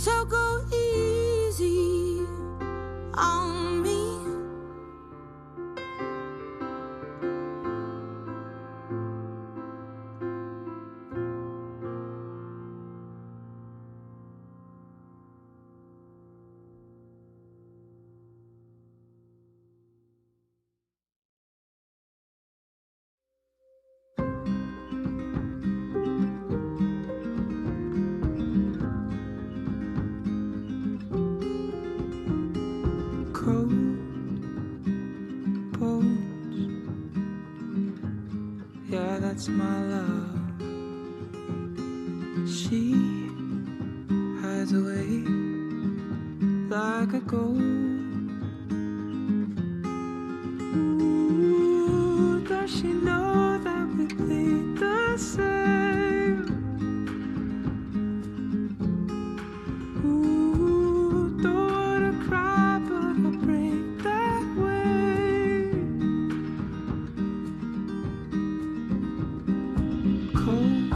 So go easy on me. Cold bones, yeah, that's my love. She hides away like a ghost. Ooh, does she know that we think the same? Ooh, don't wanna cry, but I'll break that way. Cold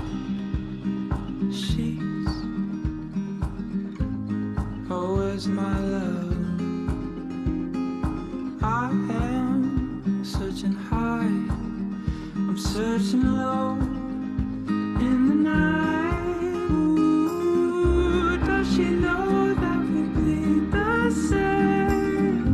sheets, oh, where's my love? I am searching high, I'm searching low in the night. Ooh, does she know that we bleed the same?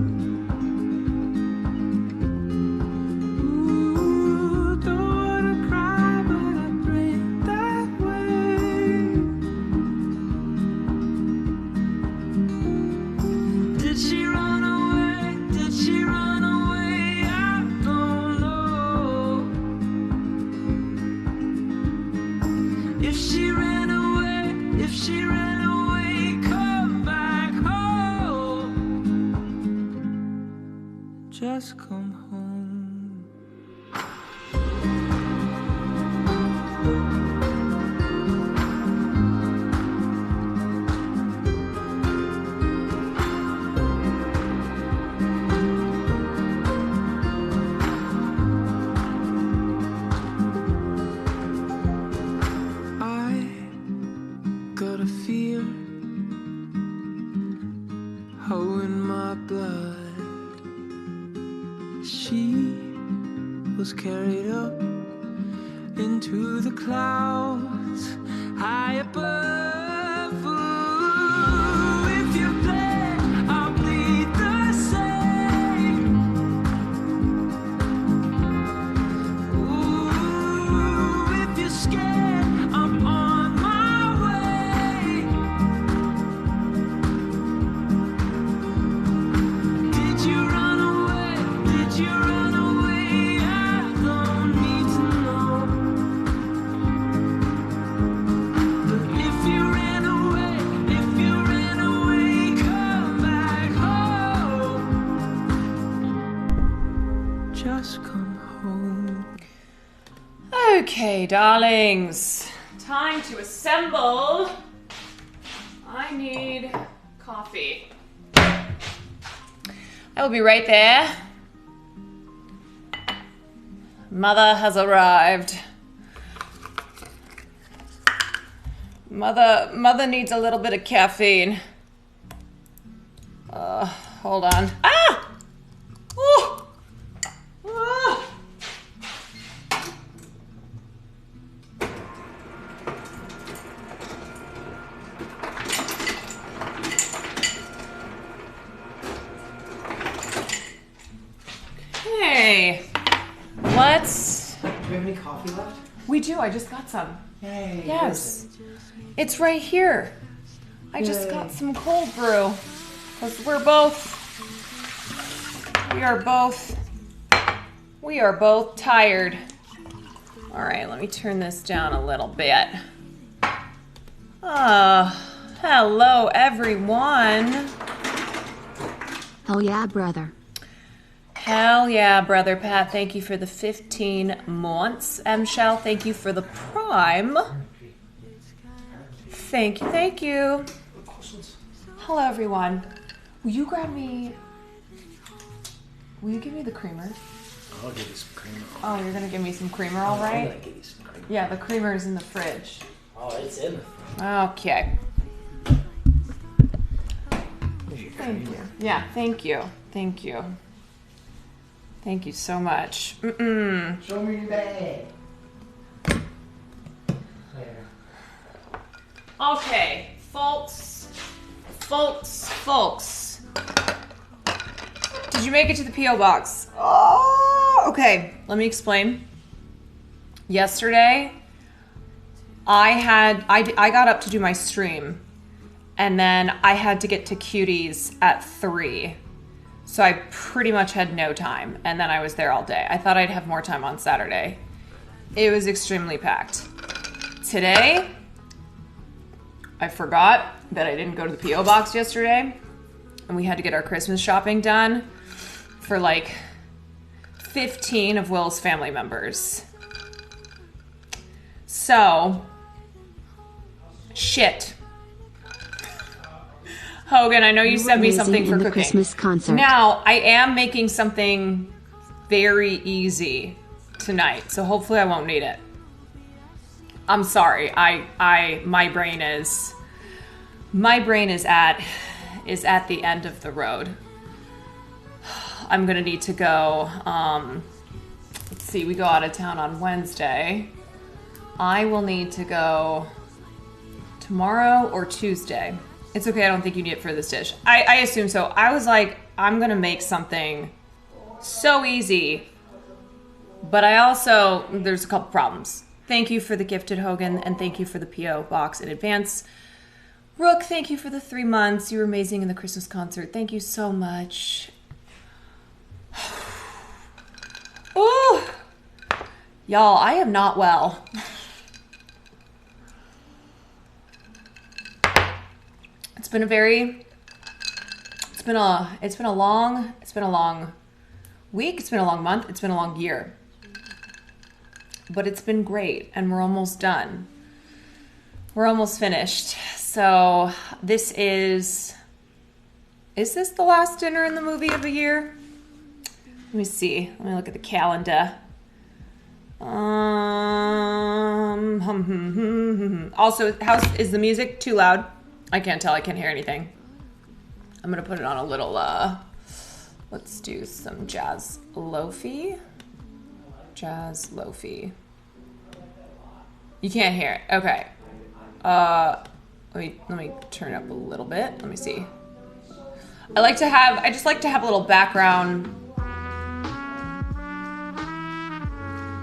Ooh, don't wanna cry, but I break that way. Did she run away? Did she run away? I don't know. If she ran away, if she ran away, come back home. Just come home. I got a fear, oh, in my blood. She was carried up into the clouds high above. Ooh, if you bleed, I'll bleed the same. Ooh, if you're scared, I'm on my way. Did you run away? Did you run away? I don't need to know. But if you ran away, come back home. Just come home. Okay, darlings. Time to assemble. I need coffee. I will be right there. Mother has arrived. Mother needs a little bit of caffeine. Hold on. Ah! Oh! Ah! Hey, let's... Do we have any coffee left? We do, I just got some. Yay. Yes. It's right here. I just Yay. got some cold brew. Because we are both tired. All right, let me turn this down a little bit. Hello everyone. Hell yeah, brother. Hell yeah, Brother Pat. Thank you for the 15 months. Shell, thank you for the Prime. Thank you, thank you. Hello, everyone. Will you give me the creamer? I'll give you some creamer. Oh, you're going to give me some creamer, all I'm right? gonna give you some creamer. Yeah, the creamer is in the fridge. Oh, it's in the fridge. Okay. Yeah, thank you. Thank you. Thank you so much. Mm-mm. Show me your bag. Okay, folks. Did you make it to the P.O. box? Oh, okay, let me explain. Yesterday, I got up to do my stream, and then I had to get to Cuties at 3. So I pretty much had no time, and then I was there all day. I thought I'd have more time on Saturday. It was extremely packed. Today, I forgot that I didn't go to the P.O. box yesterday, and we had to get our Christmas shopping done for like 15 of Will's family members. So, shit. Hogan, I know you sent me something for cooking. Christmas concert. Now, I am making something very easy tonight, so hopefully I won't need it. I'm sorry. My brain is at the end of the road. I'm gonna need to go. Let's see. We go out of town on Wednesday. I will need to go tomorrow or Tuesday. It's okay. I don't think you need it for this dish. I assume so. I was like, I'm gonna make something so easy, but there's a couple problems. Thank you for the gifted, Hogan, and thank you for the P.O. box in advance. Rook, thank you for the 3 months. You were amazing in the Christmas concert. Thank you so much. Ooh. Y'all, I am not well. It's been a long week, it's been a long month, it's been a long year. But it's been great, and we're almost done. We're almost finished. So this is this the last dinner in the movie of a year? Let me see. Let me look at the calendar. Also, is the music too loud? I can't tell. I can't hear anything. I'm gonna put it on a little. Let's do some jazz lofi. You can't hear it. Okay. Let me turn it up a little bit. Let me see. I just like to have a little background.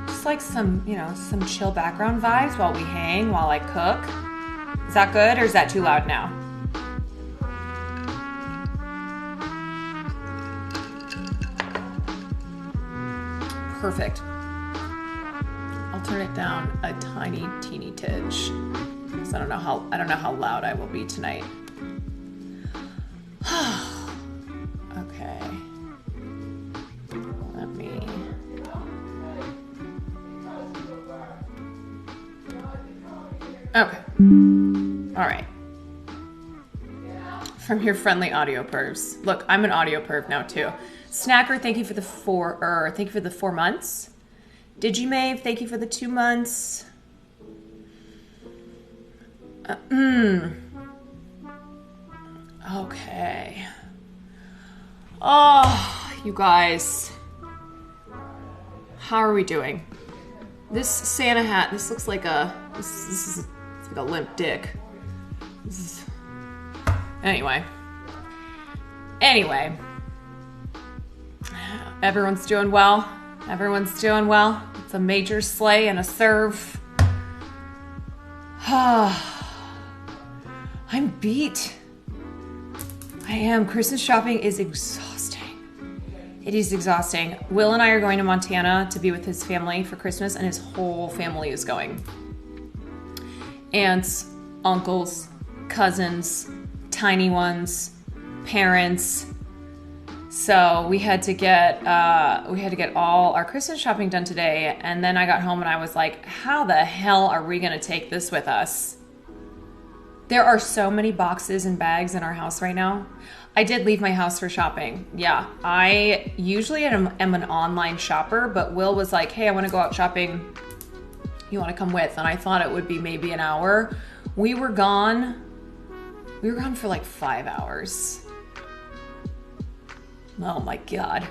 Just like some chill background vibes while we hang, while I cook. Is that good or is that too loud now? Perfect. I'll turn it down a tiny, teeny tidge. Because I don't know how loud I will be tonight. Okay. Let me. Okay. All right. From your friendly audio pervs. Look, I'm an audio perv now too. Snacker, thank you for the 4 months. Digimave, thank you for the 2 months. Okay. Oh, you guys. How are we doing? This Santa hat, this looks like this is like a limp dick. Anyway. Everyone's doing well. It's a major slay and a serve. I'm beat. I am. Christmas shopping is exhausting. It is exhausting. Will and I are going to Montana to be with his family for Christmas, and his whole family is going. Aunts, uncles, cousins, tiny ones, parents. So we had to get all our Christmas shopping done today, and then I got home and I was like, how the hell are we gonna take this with us? There are so many boxes and bags in our house right now. I did leave my house for shopping. Yeah, I usually am an online shopper, but Will was like, hey, I wanna go out shopping. You wanna come with? And I thought it would be maybe an hour. We were gone for like 5 hours. Oh my God.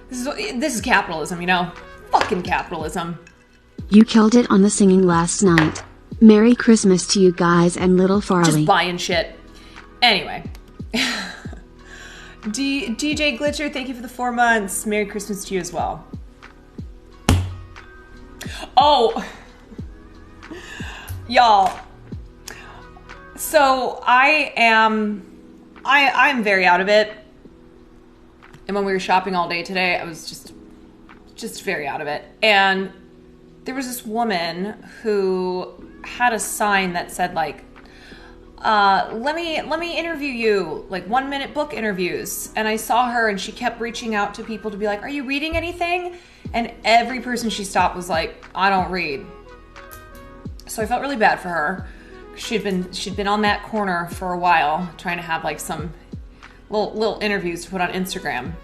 This is capitalism, you know? Fucking capitalism. You killed it on the singing last night. Merry Christmas to you guys and little Farley. Just buying shit. Anyway. DJ Glitcher, thank you for the 4 months. Merry Christmas to you as well. Oh. Y'all. So I'm very out of it. And when we were shopping all day today, I was just very out of it. And there was this woman who had a sign that said like, let me interview you, like 1-minute book interviews. And I saw her and she kept reaching out to people to be like, are you reading anything? And every person she stopped was like, I don't read. So I felt really bad for her. She'd been on that corner for a while trying to have like some little interviews to put on Instagram.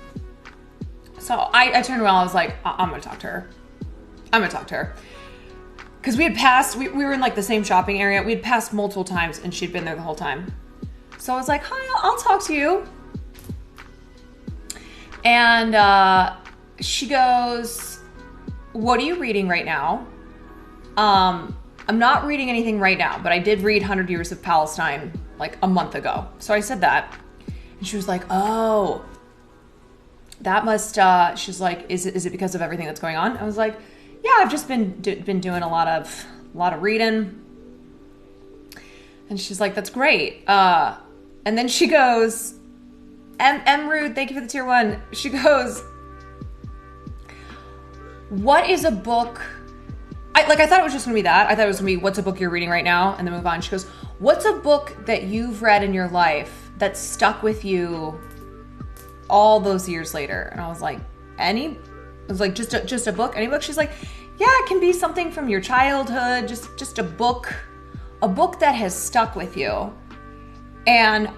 So I turned around, I was like, I'm gonna talk to her. Because we had passed, we were in like the same shopping area. We had passed multiple times and she'd been there the whole time. So I was like, hi, I'll talk to you. And she goes, what are you reading right now? I'm not reading anything right now, but I did read 100 Years of Palestine like a month ago. So I said that. And she was like, oh, that must, she's like, is it because of everything that's going on? I was like, yeah, I've just been doing a lot of reading. And she's like, that's great. And then she goes, Rude, thank you for the tier 1. She goes, what is a book? I thought it was just gonna be that. I thought it was gonna be, what's a book you're reading right now? And then move on. She goes, what's a book that you've read in your life that stuck with you all those years later? And I was like, just a book, any book? She's like, yeah, it can be something from your childhood, just a book that has stuck with you. And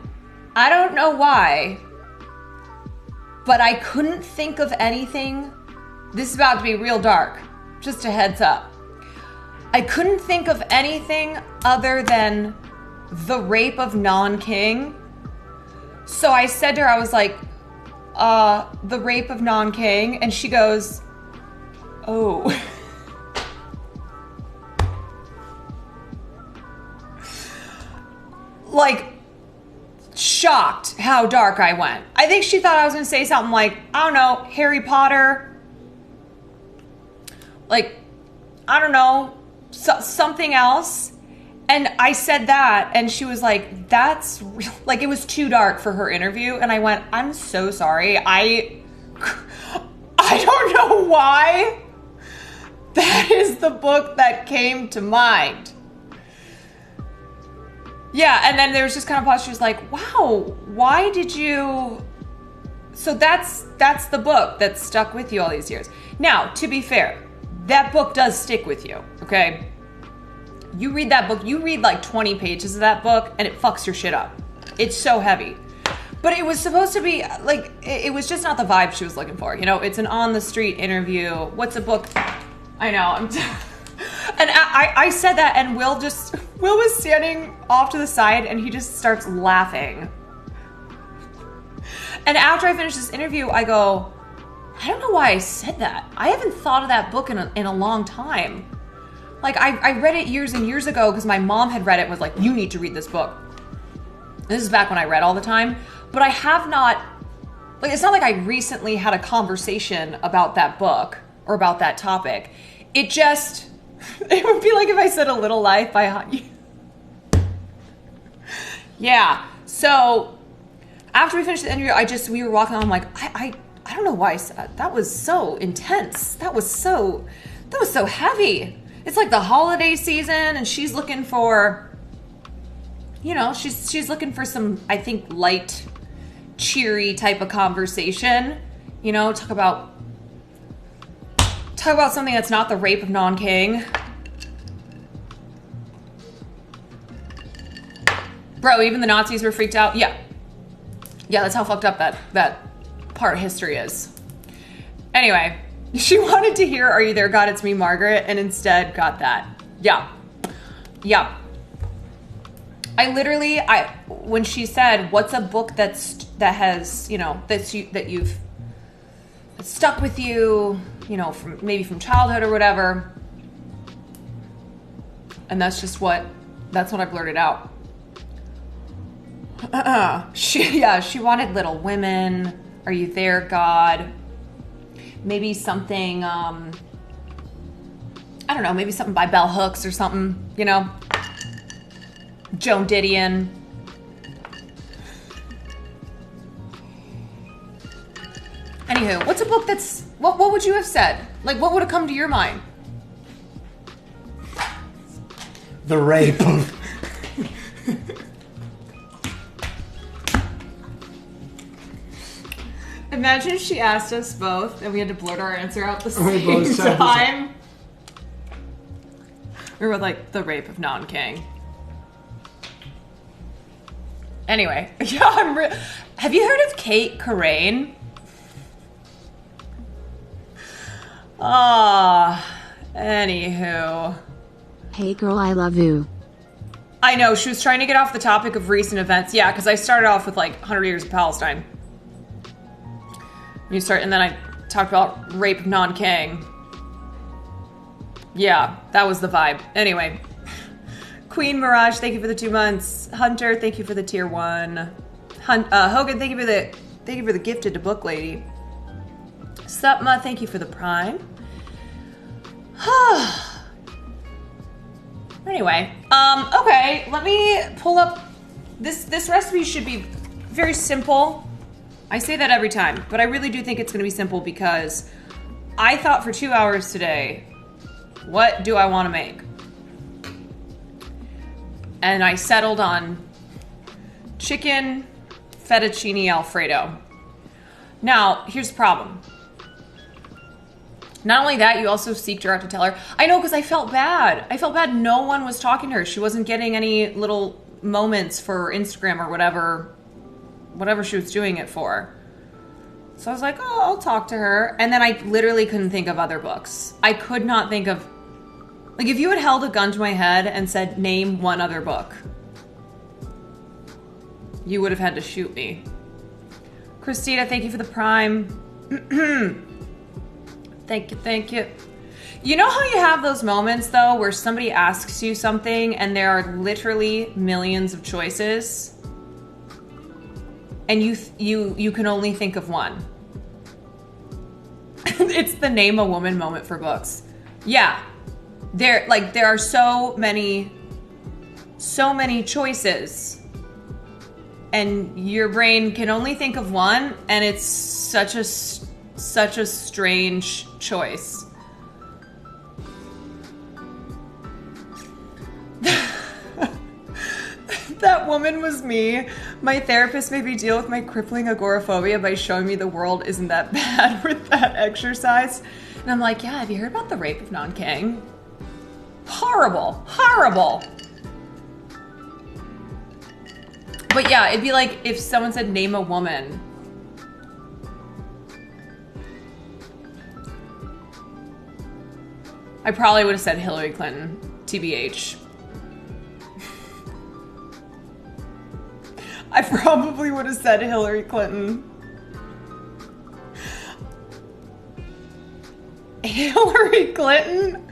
I don't know why, but I couldn't think of anything. This is about to be real dark, just a heads up. I couldn't think of anything other than The Rape of Non-King. So I said to her, I was like, The Rape of Non-King. And she goes, oh. Like, shocked how dark I went. I think she thought I was going to say something like, I don't know, Harry Potter. Like, I don't know, something else. And I said that, and she was like, that's real. Like, it was too dark for her interview. And I went, I'm so sorry. I don't know why that is the book that came to mind. Yeah, and then there was just kind of pause. She was like, wow, why did you... So that's the book that stuck with you all these years. Now, to be fair, that book does stick with you, okay? You read that book, you read like 20 pages of that book, and it fucks your shit up. It's so heavy. But it was supposed to be, like, it was just not the vibe she was looking for. You know, it's an on-the-street interview. What's a book? I know, and I said that, and Will was standing off to the side, and he just starts laughing. And after I finished this interview, I go, I don't know why I said that. I haven't thought of that book in a long time. Like, I read it years and years ago because my mom had read it and was like, you need to read this book. And this is back when I read all the time. But I have not, like, it's not like I recently had a conversation about that book or about that topic. It just, it would be like if I said A Little Life by Yeah. So after we finished the interview, we were walking on, I'm like, I don't know why I said that. That was so intense. That was so heavy. It's like the holiday season, and she's looking for, you know, she's looking for some, I think, light, cheery type of conversation. You know, talk about something that's not the rape of non-king. Bro, even the Nazis were freaked out. Yeah, that's how fucked up that part of history is. Anyway, she wanted to hear Are You There, God? It's Me, Margaret, and instead got that. Yeah. I literally, when she said, "What's a book that has, you know, that's you've stuck with you, you know, from childhood or whatever," and that's what I blurted out. She wanted Little Women. Are You There, God? Maybe something. I don't know. Maybe something by Bell Hooks or something. You know. Joan Didion. Anywho, what's a book that's... What would you have said? Like, what would have come to your mind? The Rape of... Imagine if she asked us both and we had to blurt our answer out the We both same said time. We were like, The Rape of Nanking. Anyway, yeah, have you heard of Kate Corain? Anywho. Hey girl, I love you. I know, she was trying to get off the topic of recent events. Yeah, because I started off with like 100 Years of Palestine. And then I talked about Rape of Nanking. Yeah, that was the vibe. Anyway. Queen Mirage, thank you for the 2 months. Hunter, thank you for the tier 1. Hogan, thank you for the gifted to book lady. Supma, thank you for the prime. Anyway, okay, let me pull up this recipe. Should be very simple. I say that every time, but I really do think it's going to be simple because I thought for 2 hours today, what do I want to make? And I settled on chicken fettuccine Alfredo. Now, here's the problem. Not only that, you also seeked her out to tell her. I know, because I felt bad. I felt bad no one was talking to her. She wasn't getting any little moments for Instagram or whatever she was doing it for. So I was like, oh, I'll talk to her. And then I literally couldn't think of other books. I could not think of... Like, if you had held a gun to my head and said, name one other book, you would have had to shoot me. Christina, thank you for the prime. Thank you. You know how you have those moments, though, where somebody asks you something and there are literally millions of choices, and you can only think of one? It's the name a woman moment for books. Yeah. There are so many choices, and your brain can only think of one, and it's such a strange choice. That woman was me. My therapist made me deal with my crippling agoraphobia by showing me the world isn't that bad with that exercise. And I'm like, yeah, have you heard about the Rape of Nanking? Horrible. But yeah, it'd be like if someone said, name a woman. I probably would have said Hillary Clinton, TBH. I probably would have said Hillary Clinton. Hillary Clinton?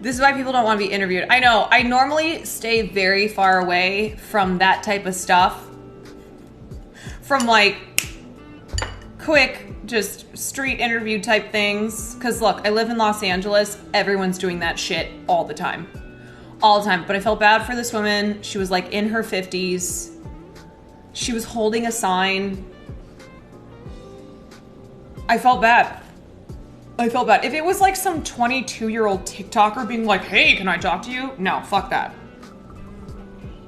This is why people don't want to be interviewed. I know, I normally stay very far away from that type of stuff. From like quick, just street interview type things. Cause look, I live in Los Angeles. Everyone's doing that shit all the time. All the time. But I felt bad for this woman. She was like in her 50s. She was holding a sign. I felt bad. If it was like some 22-year-old TikToker being like, hey, can I talk to you? No, fuck that.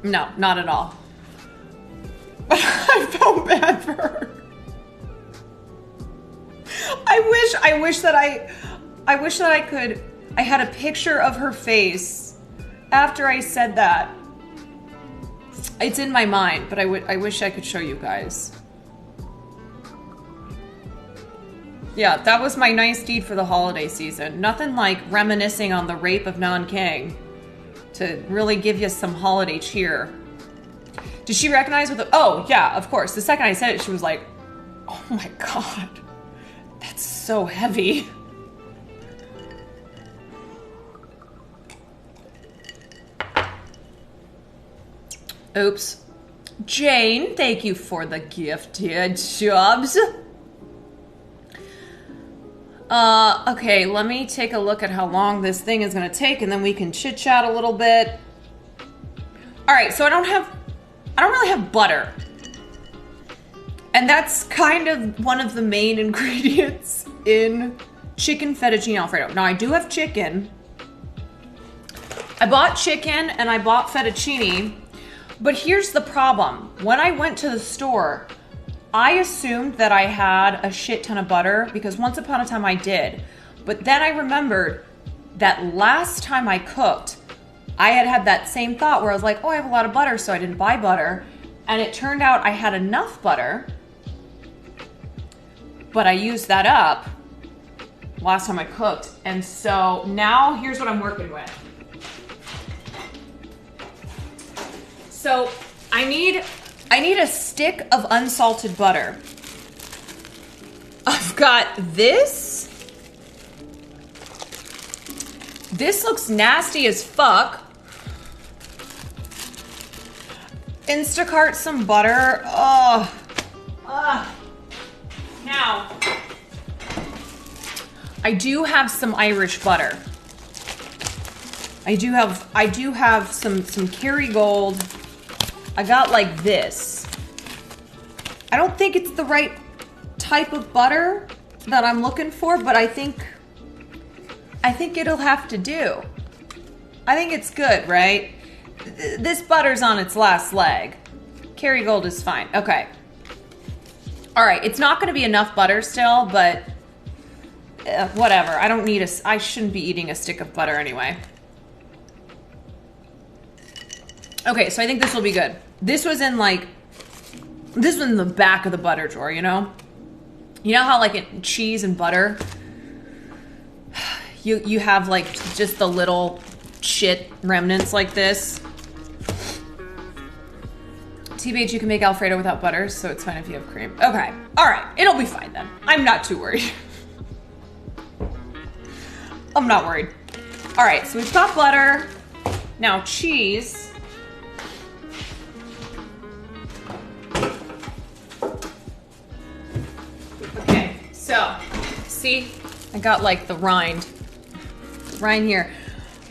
No, not at all. I felt bad for her. I wish that I had a picture of her face after I said that. It's in my mind, but I wish I could show you guys. Yeah, that was my nice deed for the holiday season. Nothing like reminiscing on the rape of Nanking to really give you some holiday cheer. Did she recognize what the... Oh, yeah, of course. The second I said it, she was like, oh my god, that's so heavy. Oops. Jane, thank you for the gifted subs. Okay, let me take a look at how long this thing is gonna take and then we can chit chat a little bit. All right, so I don't really have butter. And that's kind of one of the main ingredients in chicken fettuccine Alfredo. Now I do have chicken. I bought chicken and I bought fettuccine, but here's the problem. When I went to the store, I assumed that I had a shit ton of butter because once upon a time I did. But then I remembered that last time I cooked, I had that same thought where I was like, oh, I have a lot of butter, so I didn't buy butter. And it turned out I had enough butter, but I used that up last time I cooked. And so now here's what I'm working with. So I need a stick of unsalted butter. I've got this. This looks nasty as fuck. Instacart some butter. Oh. Now, I do have some Irish butter. I do have some Kerrygold. I got like this. I don't think it's the right type of butter that I'm looking for, but I think it'll have to do. I think it's good, right? This butter's on its last leg. Kerrygold is fine. Okay. All right, it's not going to be enough butter still, but whatever. I shouldn't be eating a stick of butter anyway. Okay, so I think this will be good. This was in the back of the butter drawer, you know? You know how like in cheese and butter, you have like just the little shit remnants like this? TBH, you can make Alfredo without butter, so it's fine if you have cream. Okay, all right, it'll be fine then. I'm not too worried. I'm not worried. All right, so we've got butter. Now cheese. Okay, so see, I got like the rind here.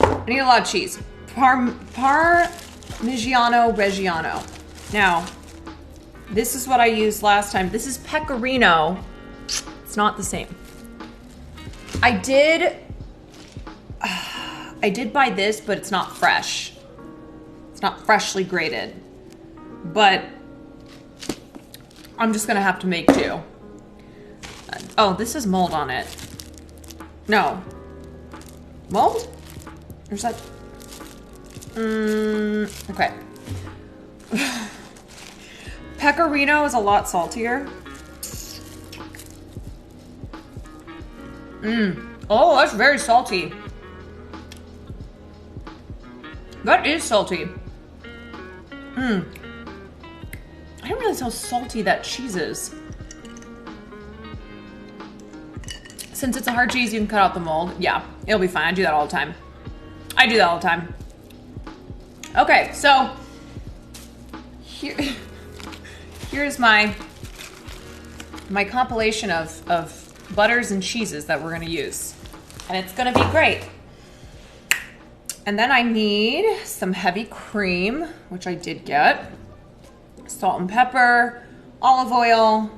I need a lot of cheese. Parmigiano Reggiano. Now, this is what I used last time. This is Pecorino. It's not the same. I did buy this, but it's not fresh. It's not freshly grated. But I'm just gonna have to make do. Oh, this is mold on it. No. Mold? Or is that... okay. Pecorino is a lot saltier. Oh, that's very salty. That is salty. I didn't realize how salty that cheese is. Since it's a hard cheese, you can cut out the mold. Yeah, it'll be fine. I do that all the time. I do that all the time. Okay, so here's my compilation of butters and cheeses that we're gonna use. And it's gonna be great. And then I need some heavy cream, which I did get. Salt and pepper, olive oil,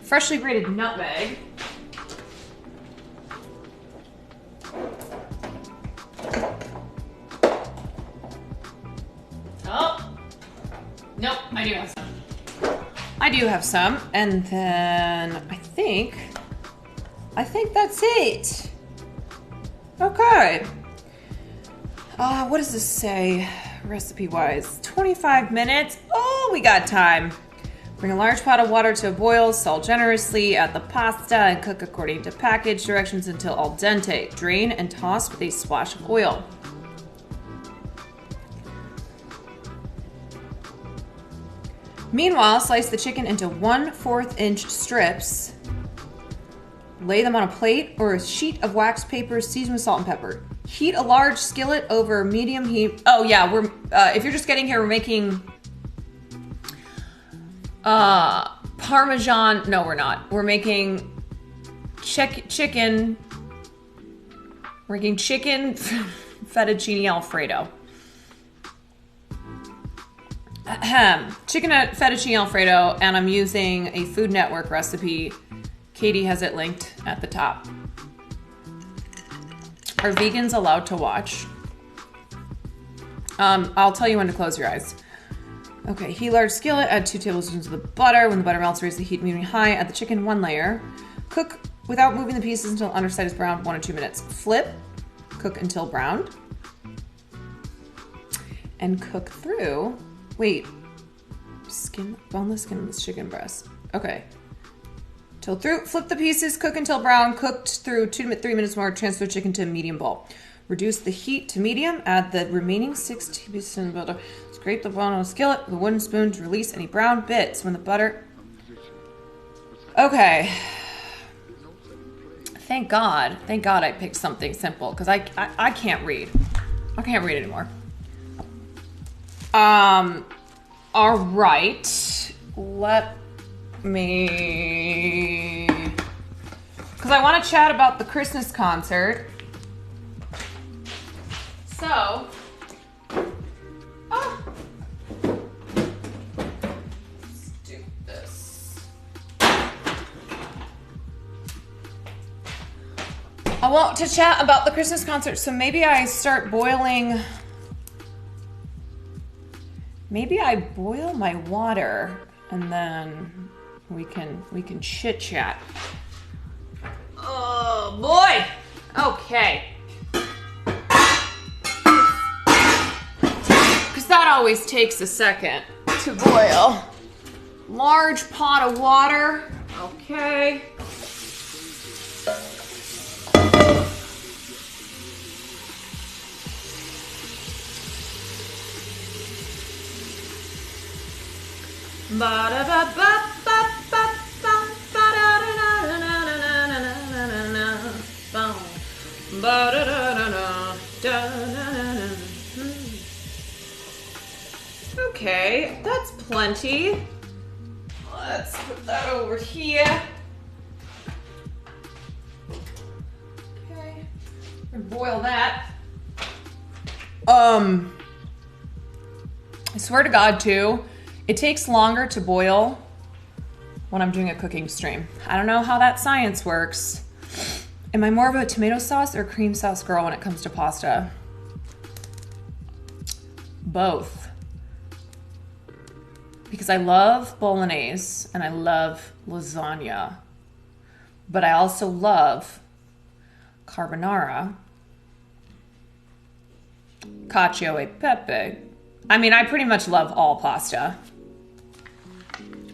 freshly grated nutmeg. Oh, nope, I do have some. I do have some, and then I think that's it. Okay. What does this say, recipe-wise? 25 minutes. Oh, we got time. Bring a large pot of water to a boil, salt generously, add the pasta, and cook according to package directions until al dente. Drain and toss with a splash of oil. Meanwhile, slice the chicken into 1/4 inch strips. Lay them on a plate or a sheet of wax paper, seasoned with salt and pepper. Heat a large skillet over medium heat. Oh yeah, we're if you're just getting here, we're making Parmesan. No, we're not. We're making chicken. We're making chicken fettuccine Alfredo. Chicken fettuccine Alfredo, and I'm using a Food Network recipe. Katie has it linked at the top. Are vegans allowed to watch? I'll tell you when to close your eyes. Okay, heat large skillet, add 2 tablespoons of the butter. When the butter melts, raise the heat medium high. Add the chicken 1 layer. Cook without moving the pieces until the underside is browned, 1 or 2 minutes. Flip, cook until browned. And cook through, wait, boneless skin on this chicken breast. Okay. Till through, flip the pieces, cook until brown, cooked through 2 to 3 minutes more, transfer chicken to a medium bowl. Reduce the heat to medium, add the remaining 6 tablespoons of butter. Scrape the bottom of the skillet with a wooden spoon to release any brown bits when the butter... Okay. Thank God I picked something simple, because I can't read. I can't read anymore. All right. Let me... Because I want to chat about the Christmas concert. So... Oh. Let's do this. I want to chat about the Christmas concert, so maybe I start boiling... Maybe I boil my water and then we can chit chat. Oh boy! Okay. Because that always takes a second to boil. Large pot of water. Okay. Okay, that's plenty. Let's put that over here. Okay, and boil that. I swear to God, too, it takes longer to boil when I'm doing a cooking stream. I don't know how that science works. Am I more of a tomato sauce or cream sauce girl when it comes to pasta? Both. Because I love bolognese and I love lasagna. But I also love carbonara, cacio e pepe. I mean, I pretty much love all pasta.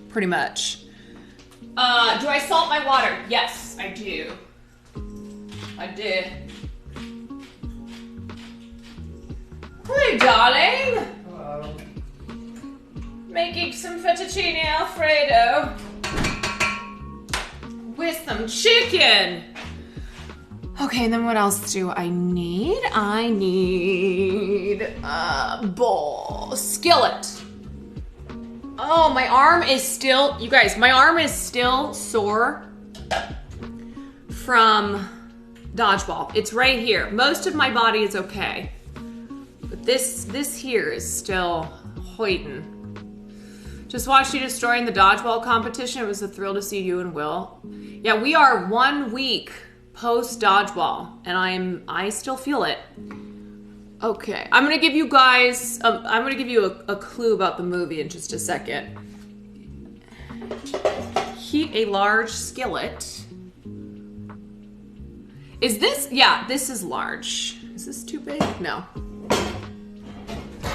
Pretty much. Do I salt my water? Yes, I do. I did. Hey, darling. Hello. Making some fettuccine Alfredo with some chicken. Okay, and then what else do I need? I need a bowl, skillet. Oh, my arm is still, you guys, my arm is still sore from dodgeball. It's right here. Most of my body is okay, but this here is still hoitin'. Just watched you destroying the dodgeball competition. It was a thrill to see you and Will. Yeah, we are 1 week post dodgeball, and I still feel it. Okay, I'm gonna give you guys, I'm gonna give you a clue about the movie in just a second. Heat a large skillet. Is this, yeah, this is large. Is this too big? No.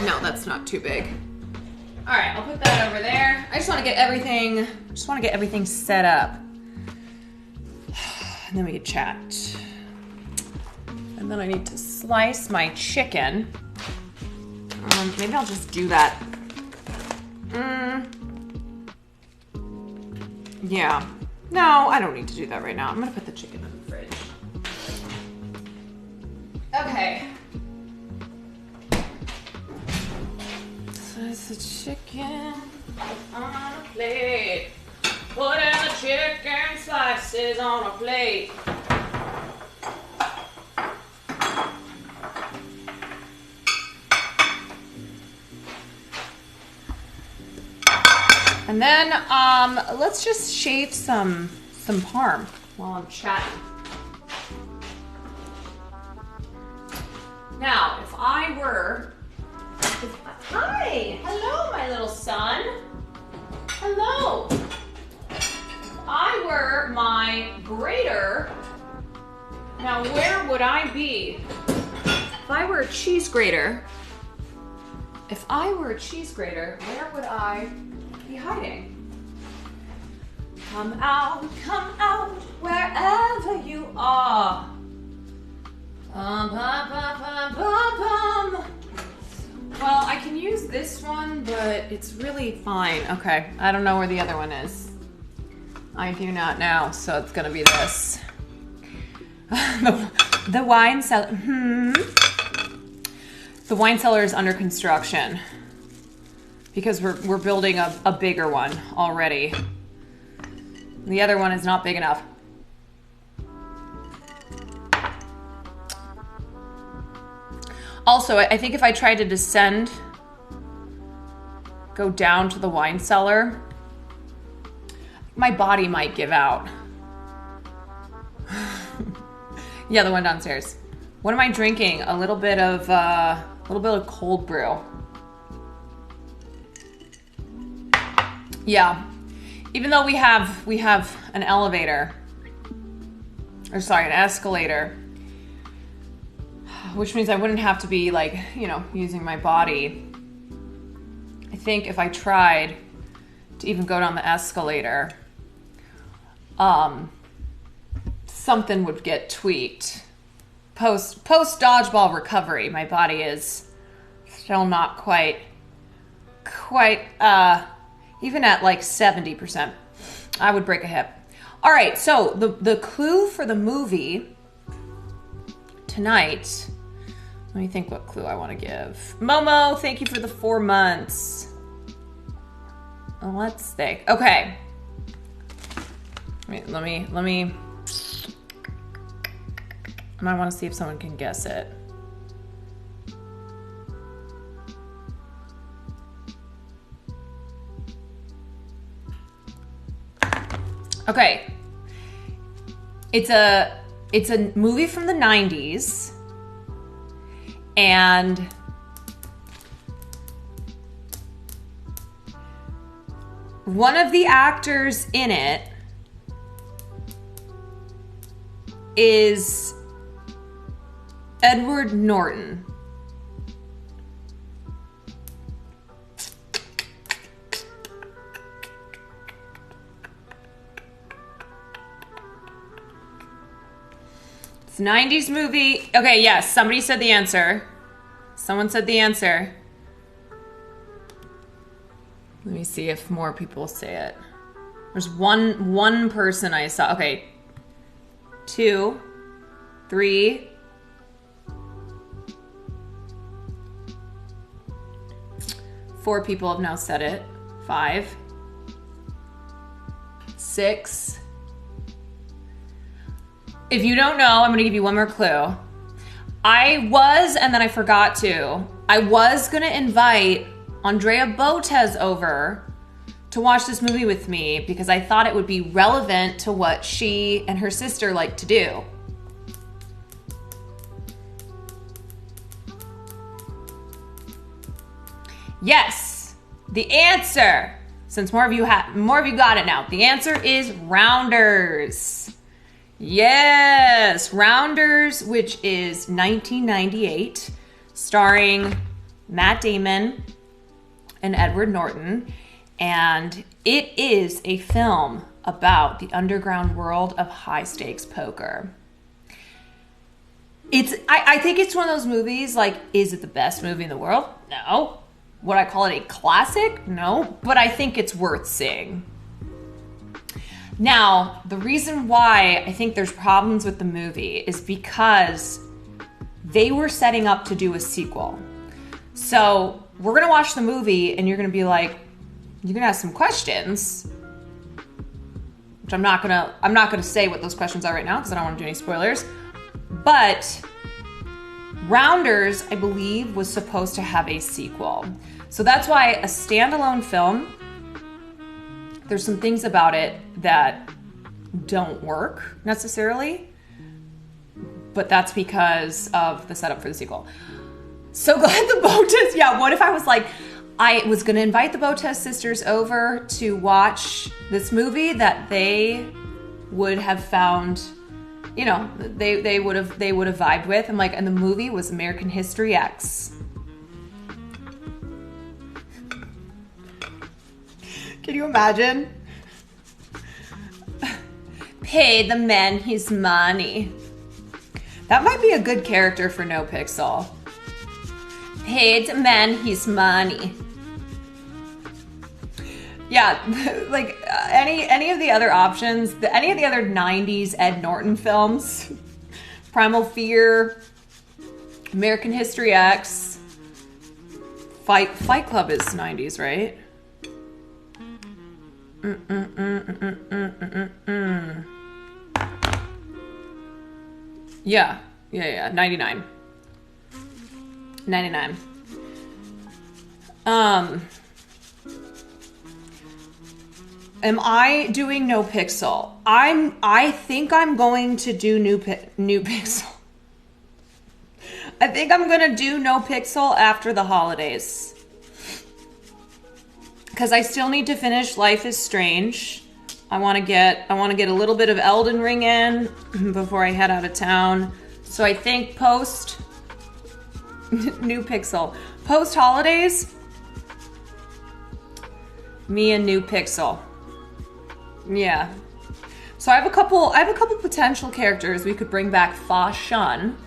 No, that's not too big. All right, I'll put that over there. I just want to get everything set up. And then we can chat. And then I need to slice my chicken. Maybe I'll just do that. Yeah. No, I don't need to do that right now. I'm gonna put the chicken in the fridge. Okay. Slice the chicken on a plate. Putting the chicken slices on a plate. And then let's just shave some parm while I'm chatting. Now, if I were, hi, hello, my little son. Hello. If I were my grater, now where would I be? If I were a cheese grater, where would I be hiding? Come out, wherever you are. Bum, bum, bum, bum, bum, bum. Well, I can use this one, but it's really fine. Okay, I don't know where the other one is. I do not know, so it's gonna be this. The wine cellar. The wine cellar is under construction because we're building a bigger one already. The other one is not big enough. Also, I think if I tried to descend, go down to the wine cellar, my body might give out. Yeah, the one downstairs. What am I drinking? A little bit of cold brew. Yeah, even though we have an elevator, or sorry, an escalator, which means I wouldn't have to be like, using my body. I think if I tried to even go down the escalator, something would get tweaked. Post dodgeball recovery, my body is still not quite even at like 70%. I would break a hip. All right, so the clue for the movie tonight, let me think what clue I want to give. Momo, thank you for the 4 months. Let's think. Okay. Let me. I want to see if someone can guess it. Okay. It's a movie from the 90s. And one of the actors in it is Edward Norton. It's a 90s movie. Okay, yes, somebody said the answer. Someone said the answer. Let me see if more people say it. There's one person I saw. Okay. 2, 3. 4 people have now said it. 5. 6. If you don't know, I'm going to give you one more clue. I was going to invite Andrea Botes over to watch this movie with me because I thought it would be relevant to what she and her sister like to do. Yes, the answer, since more of you got it now, the answer is Rounders. Yes, Rounders, which is 1998, starring Matt Damon, and Edward Norton, and it is a film about the underground world of high-stakes poker. I think it's one of those movies, like, is it the best movie in the world? No. Would I call it a classic? No. But I think it's worth seeing. Now, the reason why I think there's problems with the movie is because they were setting up to do a sequel. So we're going to watch the movie and you're going to be like, you're going to ask some questions, which I'm not going to say what those questions are right now because I don't want to do any spoilers. But Rounders, I believe, was supposed to have a sequel. So that's why a standalone film, there's some things about it that don't work necessarily, but that's because of the setup for the sequel. So glad the Botas, yeah, what if I was like, I was going to invite the Botas sisters over to watch this movie that they would have found, you know, they would have vibed with. I'm like, and the movie was American History X. Can you imagine? Pay the man his money. That might be a good character for No Pixel. Pay the man his money. Yeah, like any of the other options, any of the other 90s Ed Norton films, Primal Fear, American History X, Fight Club is 90s, right? Yeah, 99. Am I doing No Pixel? I think I'm going to do New Pixel. I think I'm going to do No Pixel after the holidays. Because I still need to finish Life is Strange. I want to get a little bit of Elden Ring in before I head out of town. So I think post New Pixel, post holidays, me and New Pixel. Yeah. So I have a couple potential characters we could bring back. Fa Shun.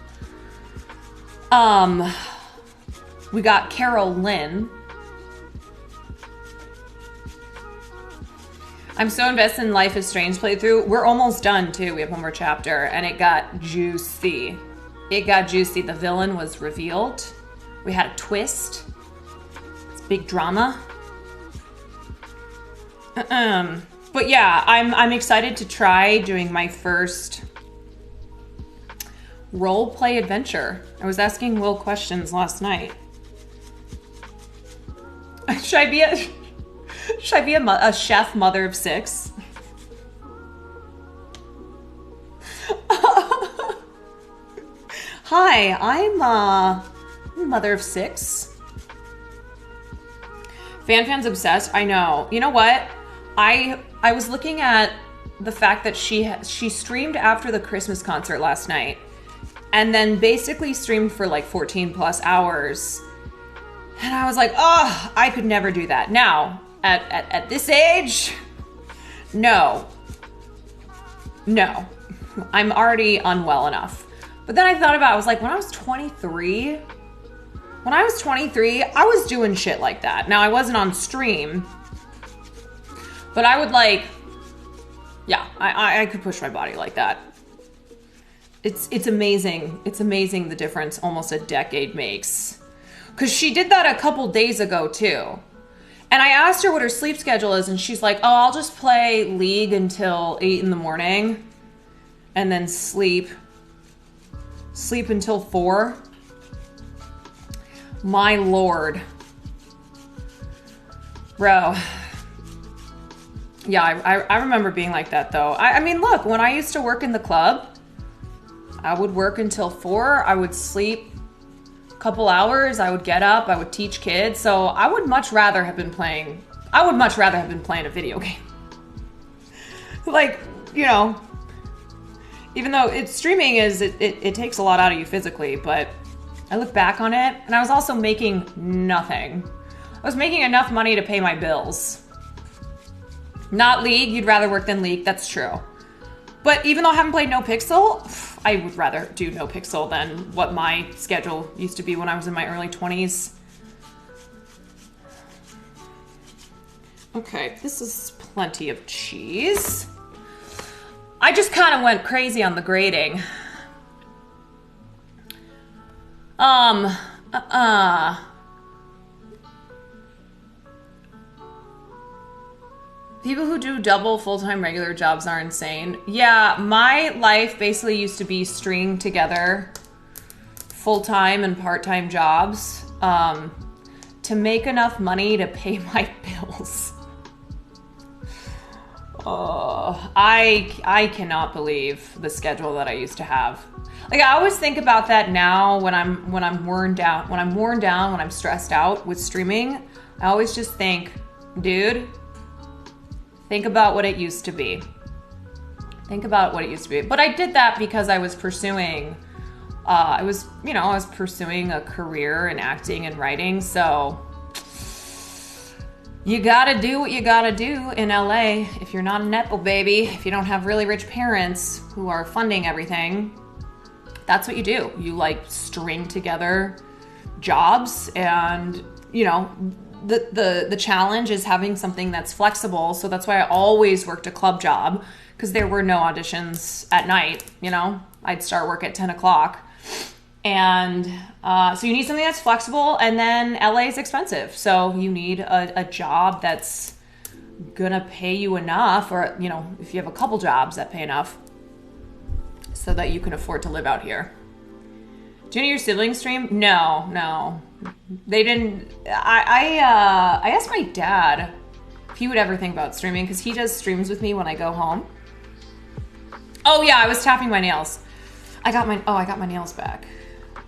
We got Carol Lynn. I'm so invested in Life is Strange playthrough. We're almost done too. We have one more chapter and it got juicy. The villain was revealed. We had a twist. It's big drama. But yeah, I'm excited to try doing my first role play adventure. I was asking Will questions last night. Should I be a chef mother of 6? Hi, I'm a mother of 6. Fan's obsessed. I know. You know what? I was looking at the fact that she streamed after the Christmas concert last night and then basically streamed for like 14 plus hours. And I was like, oh, I could never do that. Now, at this age, no. I'm already unwell enough. But then I thought about it, I was like, when I was 23, I was doing shit like that. Now, I wasn't on stream, but I would like, yeah, I could push my body like that. It's amazing. It's amazing the difference almost a decade makes. Because she did that a couple days ago, too. And I asked her what her sleep schedule is, and she's like, oh, I'll just play League until 8 in the morning, and then sleep until 4. My lord. Bro. Yeah, I remember being like that, though. I mean, look, when I used to work in the club, I would work until 4. I would sleep a couple hours. I would get up. I would teach kids. So I would much rather have been playing a video game. Like, you know, even though streaming it takes a lot out of you physically, but I look back on it and I was also making nothing. I was making enough money to pay my bills. Not League, you'd rather work than League, that's true. But even though I haven't played No Pixel, I would rather do No Pixel than what my schedule used to be when I was in my early 20s. Okay, this is plenty of cheese. I just kind of went crazy on the grading. People who do double full-time regular jobs are insane. Yeah, my life basically used to be string together full-time and part-time jobs to make enough money to pay my bills. Oh, I cannot believe the schedule that I used to have. Like, I always think about that now when I'm worn down, when I'm stressed out with streaming. I always just think, dude, think about what it used to be. Think about what it used to be. But I did that because I was pursuing, I was pursuing a career in acting and writing. So you gotta do what you gotta do in LA. If you're not a Nepo baby, if you don't have really rich parents who are funding everything, that's what you do. You like string together jobs, and you know, the challenge is having something that's flexible. So that's why I always worked a club job, because there were no auditions at night. You know, I'd start work at 10 o'clock. And so you need something that's flexible, and then LA is expensive. So you need a job that's gonna pay you enough, or, you know, if you have a couple jobs that pay enough so that you can afford to live out here. Do any of your siblings stream? No. They didn't. I asked my dad if he would ever think about streaming, because he does streams with me when I go home. Oh yeah, I was tapping my nails. I got my nails back.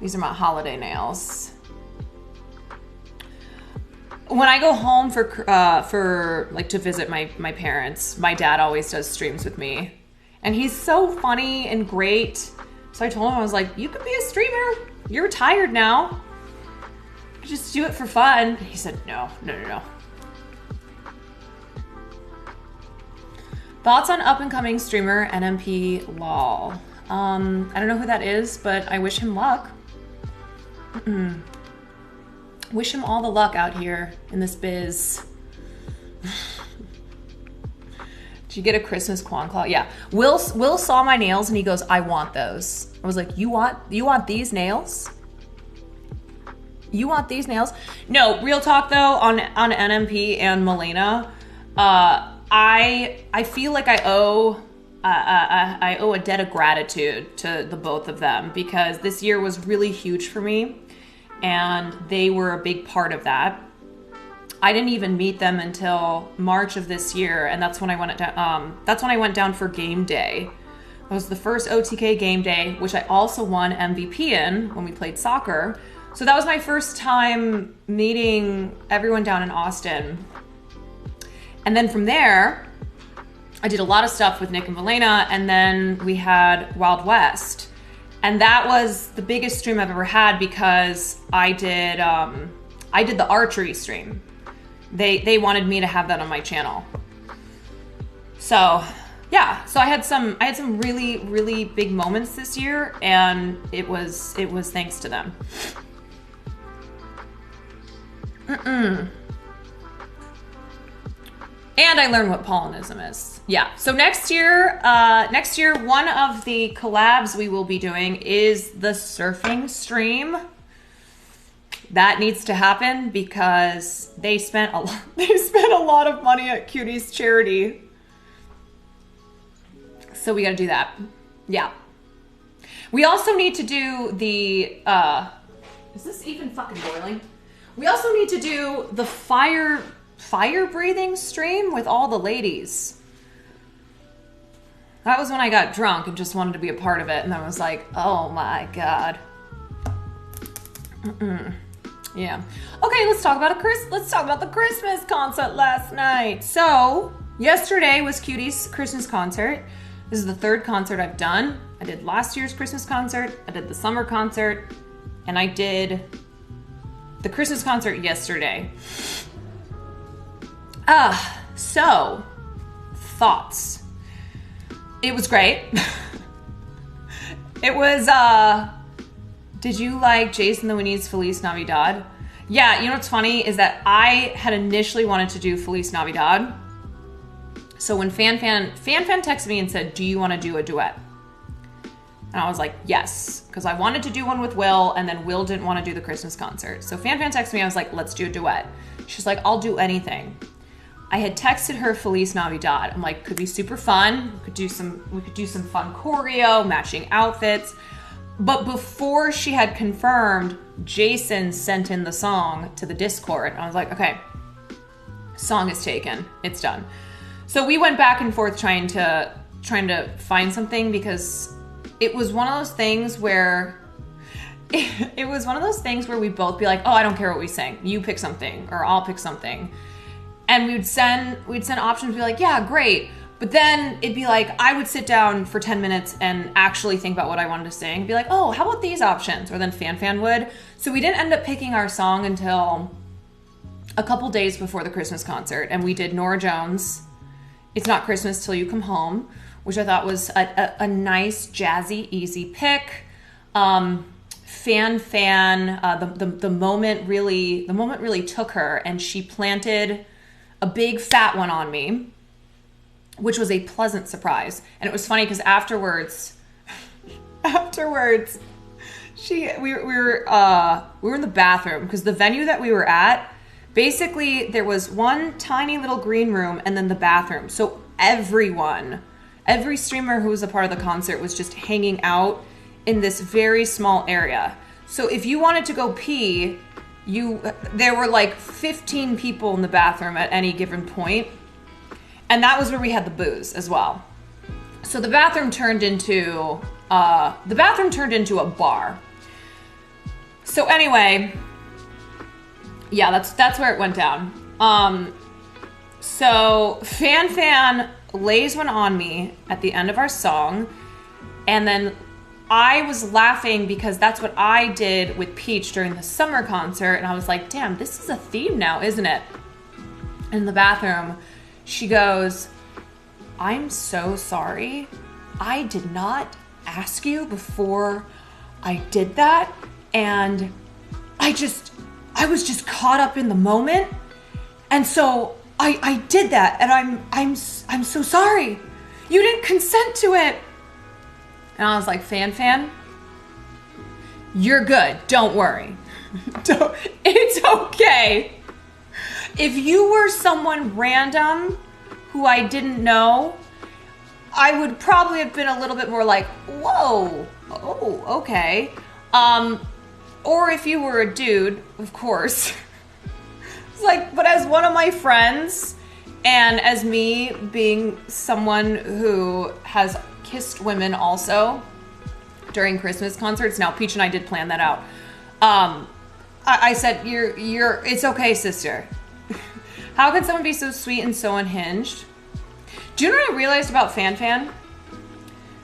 These are my holiday nails. When I go home for like to visit my parents, my dad always does streams with me. And he's so funny and great. So I told him, I was like, you could be a streamer. You're retired now. Just do it for fun. He said, no. Thoughts on up-and-coming streamer NMP lol. I don't know who that is, but I wish him luck. Wish him all the luck out here in this biz. Did you get a Christmas Quan Claw? Yeah. Will saw my nails and he goes, I want those. I was like, you want these nails? You want these nails? No, real talk though, on NMP and Melena, I feel like I owe a debt of gratitude to the both of them, because this year was really huge for me and they were a big part of that. I didn't even meet them until March of this year, and that's when I went down for game day. It was the first OTK game day, which I also won MVP in when we played soccer. So that was my first time meeting everyone down in Austin. And then from there, I did a lot of stuff with Nick and Valena, and then we had Wild West. And that was the biggest stream I've ever had, because I did the archery stream. They wanted me to have that on my channel. So yeah, so I had some really, really big moments this year, and it was thanks to them. And I learned what Polonism is. Yeah. So next year, one of the collabs we will be doing is the surfing stream. That needs to happen because they spent a lot of money at Cutie's charity. So we got to do that. Yeah. We also need to do the is this even fucking boiling? We also need to do the fire breathing stream with all the ladies. That was when I got drunk and just wanted to be a part of it, and I was like, oh my god. Yeah. Okay, let's talk about the Christmas concert last night. So yesterday was Cutie's Christmas concert. This is the third concert I've done. I did last year's Christmas concert, I did the summer concert, and I did the Christmas concert yesterday. So, thoughts. It was great. It was, did you like Jason the Winnie's Feliz Navidad? Yeah, you know what's funny is that I had initially wanted to do Feliz Navidad. So when Fan texted me and said, do you want to do a duet? And I was like, yes, because I wanted to do one with Will, and then Will didn't want to do the Christmas concert. So Fan texted me, I was like, let's do a duet. She's like, I'll do anything. I had texted her Feliz Navidad. I'm like, could be super fun. We could do some fun choreo, matching outfits. But before she had confirmed, Jason sent in the song to the Discord. And I was like, okay, song is taken. It's done. So we went back and forth trying to find something, because it was one of those things where we both be like, oh, I don't care what we sing. You pick something, or I'll pick something. And we'd send options, be like, yeah, great. But then it'd be like, I would sit down for 10 minutes and actually think about what I wanted to sing. Be like, oh, how about these options? Or then Fan would. So we didn't end up picking our song until a couple days before the Christmas concert. And we did Norah Jones' It's Not Christmas Till You Come Home, which I thought was a nice, jazzy, easy pick. The moment really took her, and she planted a big fat one on me, which was a pleasant surprise. And it was funny because afterwards, we were in the bathroom, because the venue that we were at, basically there was one tiny little green room and then the bathroom. So every streamer who was a part of the concert was just hanging out in this very small area. So if you wanted to go pee, there were like 15 people in the bathroom at any given point. And that was where we had the booze as well. So the bathroom turned into a bar. So anyway, yeah, that's where it went down. So Fan lays one on me at the end of our song, and then I was laughing because that's what I did with Peach during the summer concert, and I was like, damn, this is a theme now, isn't it? In the bathroom, she goes, I'm so sorry. I did not ask you before I did that, and I was just caught up in the moment, and so I did that, and I'm so sorry. You didn't consent to it. And I was like, Fan, you're good. Don't worry. It's okay. If you were someone random who I didn't know, I would probably have been a little bit more like, whoa, oh, okay. Or if you were a dude, of course. It's like, but as one of my friends, and as me being someone who has kissed women also during Christmas concerts. Now, Peach and I did plan that out. I said, it's okay, sister. How could someone be so sweet and so unhinged? Do you know what I realized about Fan?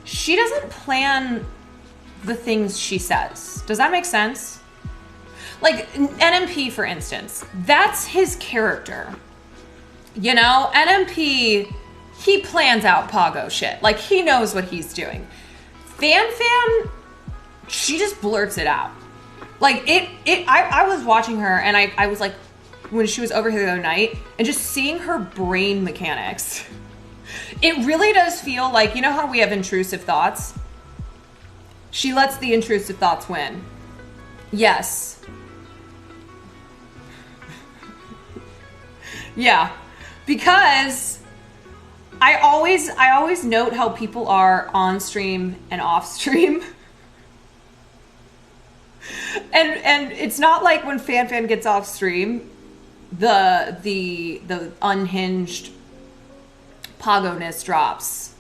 She doesn't plan the things she says. Does that make sense? Like NMP, for instance, that's his character. You know, NMP, he plans out Pago shit. Like, he knows what he's doing. Fan, she just blurts it out. Like, I was watching her, and I was like, when she was over here the other night, and just seeing her brain mechanics, it really does feel like, you know how we have intrusive thoughts? She lets the intrusive thoughts win. Yes. Yeah. Because I always note how people are on stream and off stream. And it's not like when Fan gets off stream, the unhinged Pago-ness drops.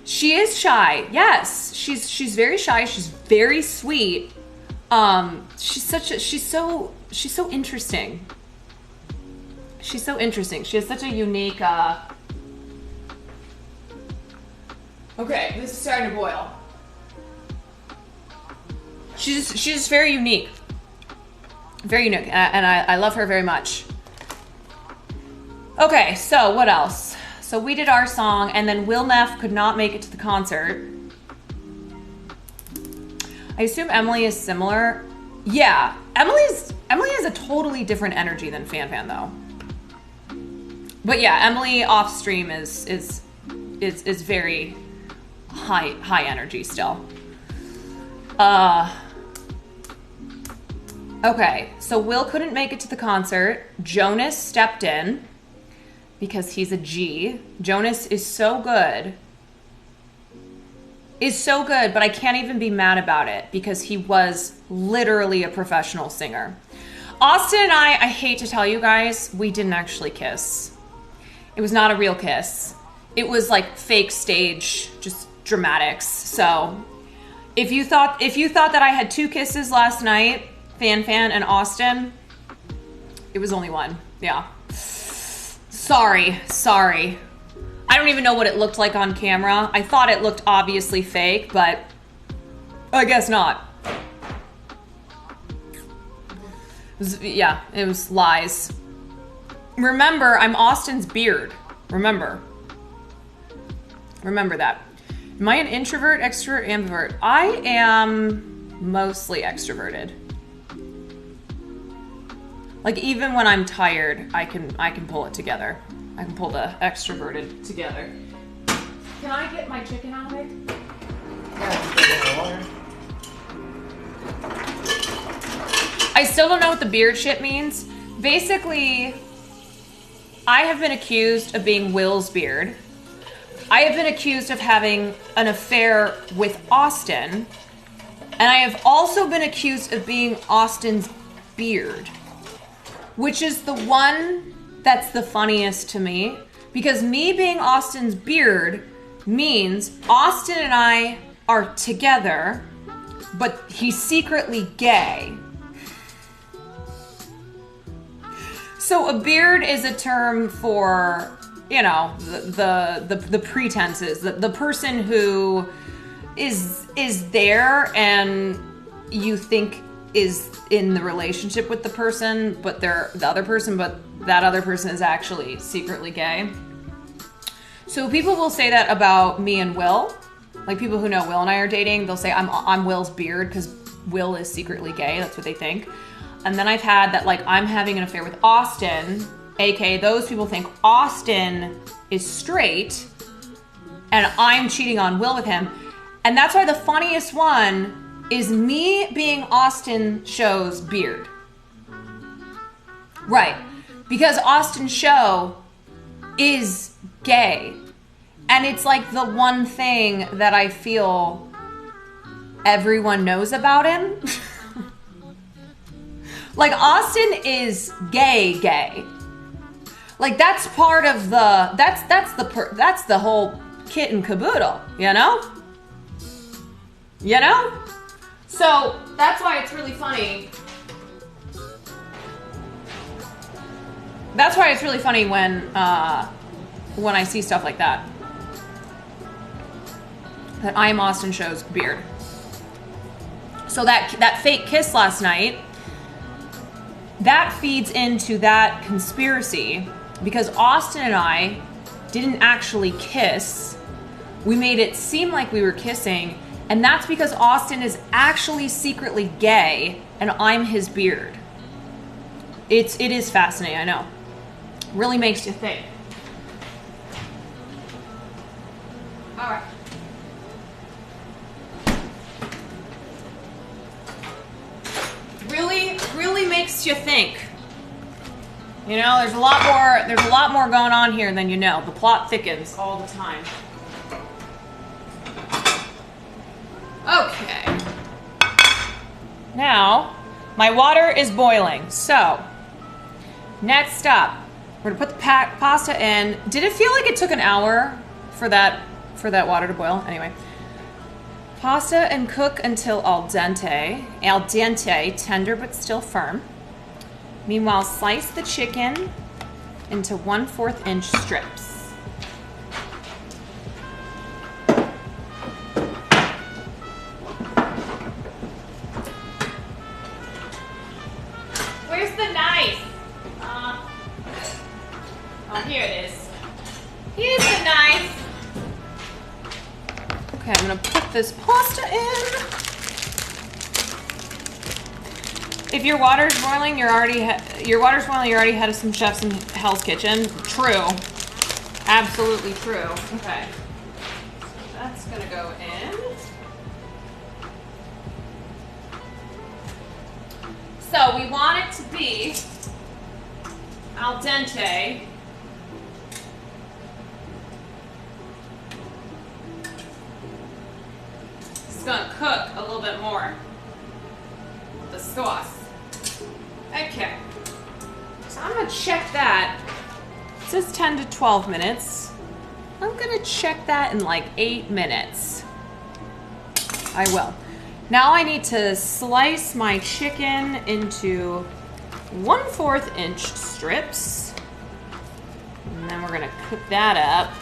She is shy. Yes, she's very shy. She's very sweet. She's so interesting. She's so interesting. She has such a unique. Okay, this is starting to boil. She's just very unique. Very unique, and I love her very much. Okay, so what else? So we did our song, and then Will Neff could not make it to the concert. I assume Emily is similar. Yeah, Emily has a totally different energy than Fan Fan though. But yeah, Emily off stream is very high energy still. Okay, so Will couldn't make it to the concert. Jonas stepped in because he's a G. Jonas is so good. But I can't even be mad about it because he was literally a professional singer. Austin and I hate to tell you guys, we didn't actually kiss. It was not a real kiss. It was like fake stage, just dramatics. So if you thought that I had 2 kisses last night, Fan Fan and Austin, it was only 1. Yeah. Sorry. I don't even know what it looked like on camera. I thought it looked obviously fake, but I guess not. It was lies. Remember, I'm Austin's beard. Remember that. Am I an introvert, extrovert, ambivert? I am mostly extroverted. Like even when I'm tired, I can pull it together. I can pull the extroverted together. Can I get my chicken out of it? I still don't know what the beard shit means. Basically, I have been accused of being Will's beard. I have been accused of having an affair with Austin. And I have also been accused of being Austin's beard. Which is the one that's the funniest to me. Because me being Austin's beard means Austin and I are together, but he's secretly gay. So a beard is a term for, you know, the pretenses, the person who is there and you think is in the relationship with the person, but they're the other person, but that other person is actually secretly gay. So people will say that about me and Will. Like people who know Will and I are dating, they'll say I'm Will's beard because Will is secretly gay. That's what they think. And then I've had that like I'm having an affair with Austin, aka those people think Austin is straight and I'm cheating on Will with him. And that's why the funniest one is me being Austin Show's beard. Right. Because Austin Show is gay. And it's like the one thing that I feel everyone knows about him. Like Austin is gay. Like that's part of the that's the whole kit and caboodle, you know? You know? So that's why it's really funny. That's why it's really funny when I see stuff like that. That I am Austin Show's beard. So that fake kiss last night, that feeds into that conspiracy because Austin and I didn't actually kiss. We made it seem like we were kissing, and that's because Austin is actually secretly gay and I'm his beard. It is fascinating, I know. Really makes you think. All right. Really makes you think. You know, there's a lot more going on here than you know. The plot thickens all the time. Okay. Now, my water is boiling. So, next up, we're gonna put the pasta in. Did it feel like it took an hour for that water to boil? Anyway. Pasta and cook until al dente. Al dente, tender but still firm. Meanwhile, slice the chicken into 1/4 inch strips. Here it is. Here's the knife. Okay, I'm gonna put this pasta in. If your water's boiling, you're already ahead of some chefs in Hell's Kitchen. True. Absolutely true. Okay. So that's gonna go in. So we want it to be al dente. It's gonna cook a little bit more. The sauce. Okay. So I'm gonna check that. It says 10 to 12 minutes. I'm gonna check that in like 8 minutes. I will. Now I need to slice my chicken into 1/4 inch strips. And then we're gonna cook that up.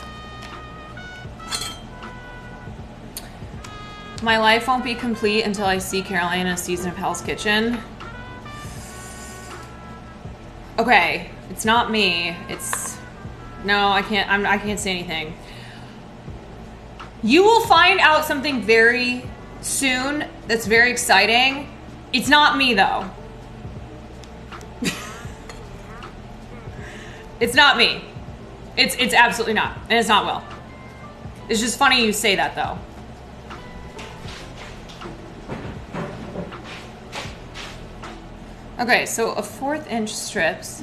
My life won't be complete until I see Caroline in a season of Hell's Kitchen. Okay, it's not me. No, I can't say anything. You will find out something very soon that's very exciting. It's not me though. It's not me. It's absolutely not. And it's not Will. It's just funny you say that though. Okay, so a 1/4 inch strips.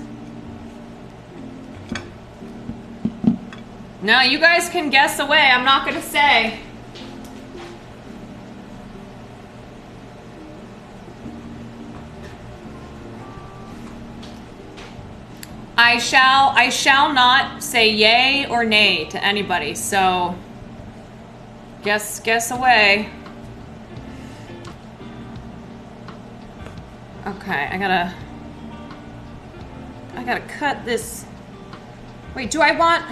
No, you guys can guess away. I'm not gonna say. I shall not say yay or nay to anybody, so guess away. Okay, I gotta cut this. Wait, do I want,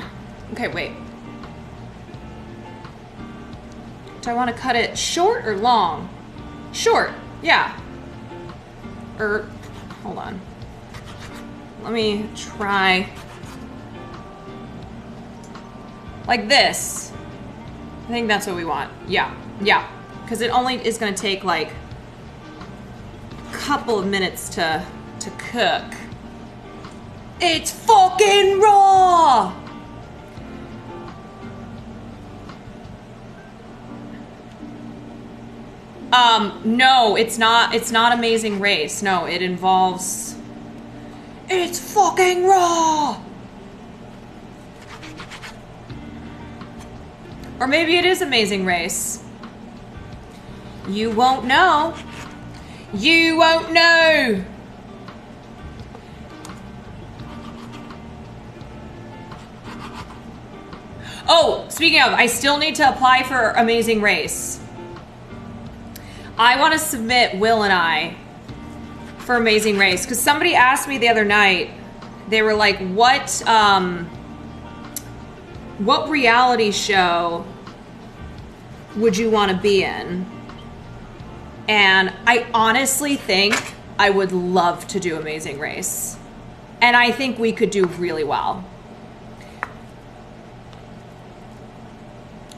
okay, wait. Do I want to cut it short or long? Short, yeah. Hold on. Let me try. Like this. I think that's what we want. Yeah, because it only is gonna take like couple of minutes to cook. It's fucking raw! No, it's not Amazing Race. No, it involves, it's fucking raw! Or maybe it is Amazing Race. You won't know. You won't know. Oh, speaking of, I still need to apply for Amazing Race. I want to submit Will and I for Amazing Race because somebody asked me the other night. They were like, "What reality show would you want to be in?" And I honestly think I would love to do Amazing Race. And I think we could do really well.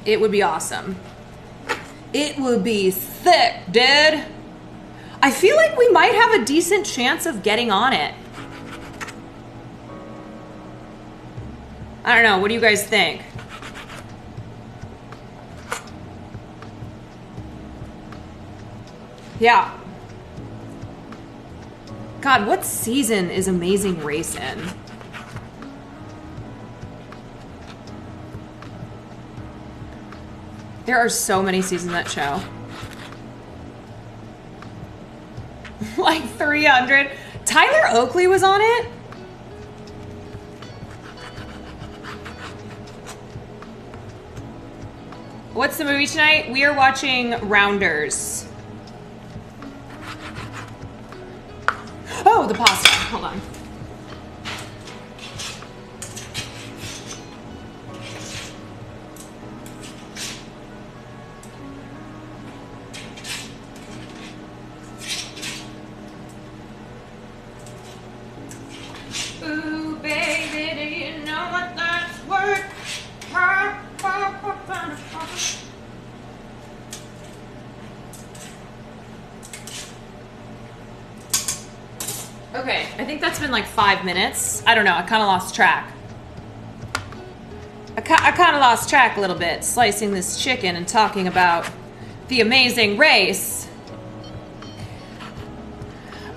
It would be awesome. It would be thick, dude. I feel like we might have a decent chance of getting on it. I don't know. What do you guys think? Yeah. God, what season is Amazing Race in? There are so many seasons of that show. Like 300. Tyler Oakley was on it? What's the movie tonight? We are watching Rounders. Oh, the pasta. Hold on. Ooh, baby, do you know what I think that's been like 5 minutes. I don't know. I kind of lost track. I kind of lost track a little bit, slicing this chicken and talking about the amazing race.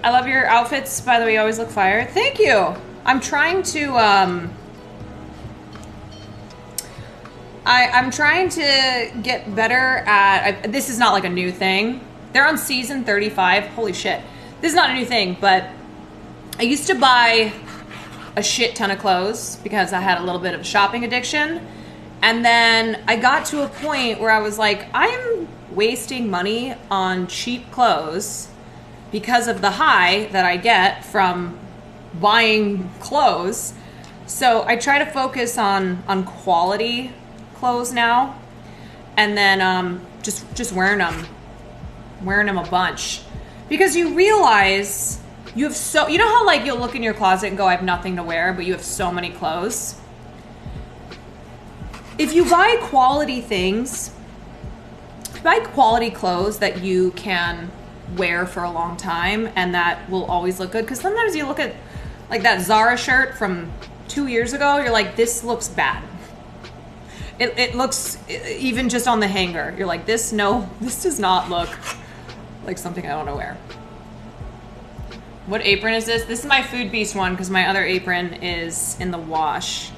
I love your outfits, by the way. You always look fire. Thank you. I'm trying to, I'm trying to get better at, this is not like a new thing. They're on season 35. Holy shit. This is not a new thing, but I used to buy a shit ton of clothes because I had a little bit of a shopping addiction. And then I got to a point where I was like, I'm wasting money on cheap clothes because of the high that I get from buying clothes. So I try to focus on quality clothes now, and then just wearing them a bunch, because you realize you have you know how like you'll look in your closet and go, I have nothing to wear, but you have so many clothes. If you buy quality things, if you buy quality clothes that you can wear for a long time and that will always look good, because sometimes you look at like that Zara shirt from 2 years ago, you're like, this looks bad. It looks, even just on the hanger, you're like, this does not look like something I want to wear. What apron is this? This is my Food Beast one, because my other apron is in the wash.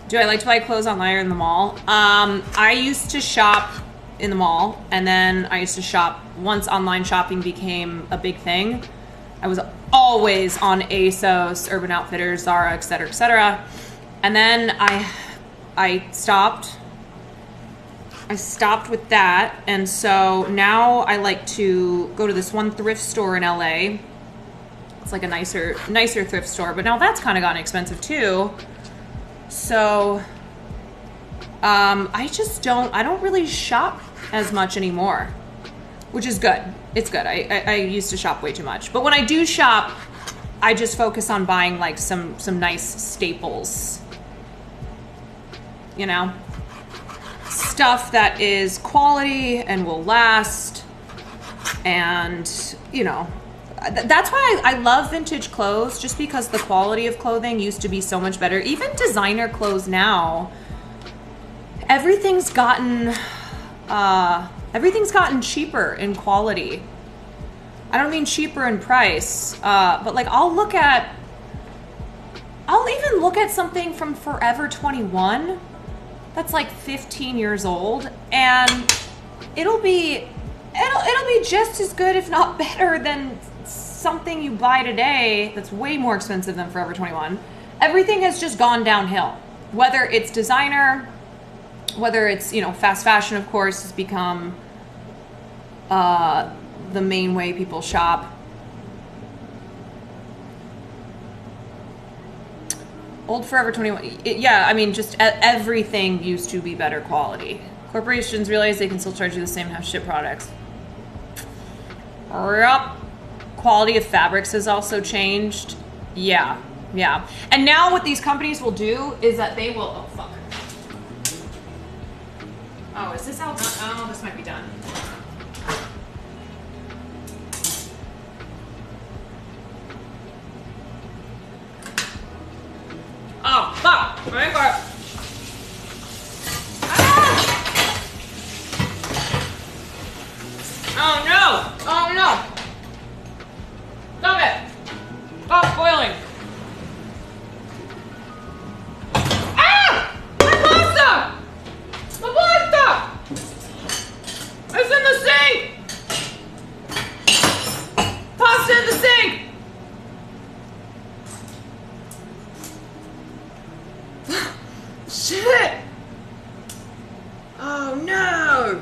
Do I like to buy clothes online or in the mall? I used to shop in the mall, and then I used to shop once online shopping became a big thing. I was always on ASOS, Urban Outfitters, Zara, etc., etc. And then I stopped. I stopped with that, and so now I like to go to this one thrift store in LA. It's like a nicer thrift store, but now that's kind of gotten expensive too. So I don't really shop as much anymore, which is good. It's good. I used to shop way too much, but when I do shop, I just focus on buying like some nice staples, you know, stuff that is quality and will last. And you know, that's why I love vintage clothes, just because the quality of clothing used to be so much better. Even designer clothes now, everything's gotten cheaper in quality. I don't mean cheaper in price, but like I'll even look at something from Forever 21 that's like 15 years old, and it'll be just as good, if not better, than something you buy today that's way more expensive than Forever 21. Everything has just gone downhill. Whether it's designer, whether it's, you know, fast fashion, of course, has become the main way people shop. Old Forever 21, yeah, I mean, just everything used to be better quality. Corporations realize they can still charge you the same half-ship products. Yep. Quality of fabrics has also changed. Yeah. And now what these companies will do is that they will, oh fuck. Oh, is this all done? Oh, this might be done. Oh, fuck! I ain't got it. Oh no! Oh no! Stop it! Stop boiling! Ah! My pasta! My pasta! It's in the sink! Pasta in the sink! Shit! Oh no!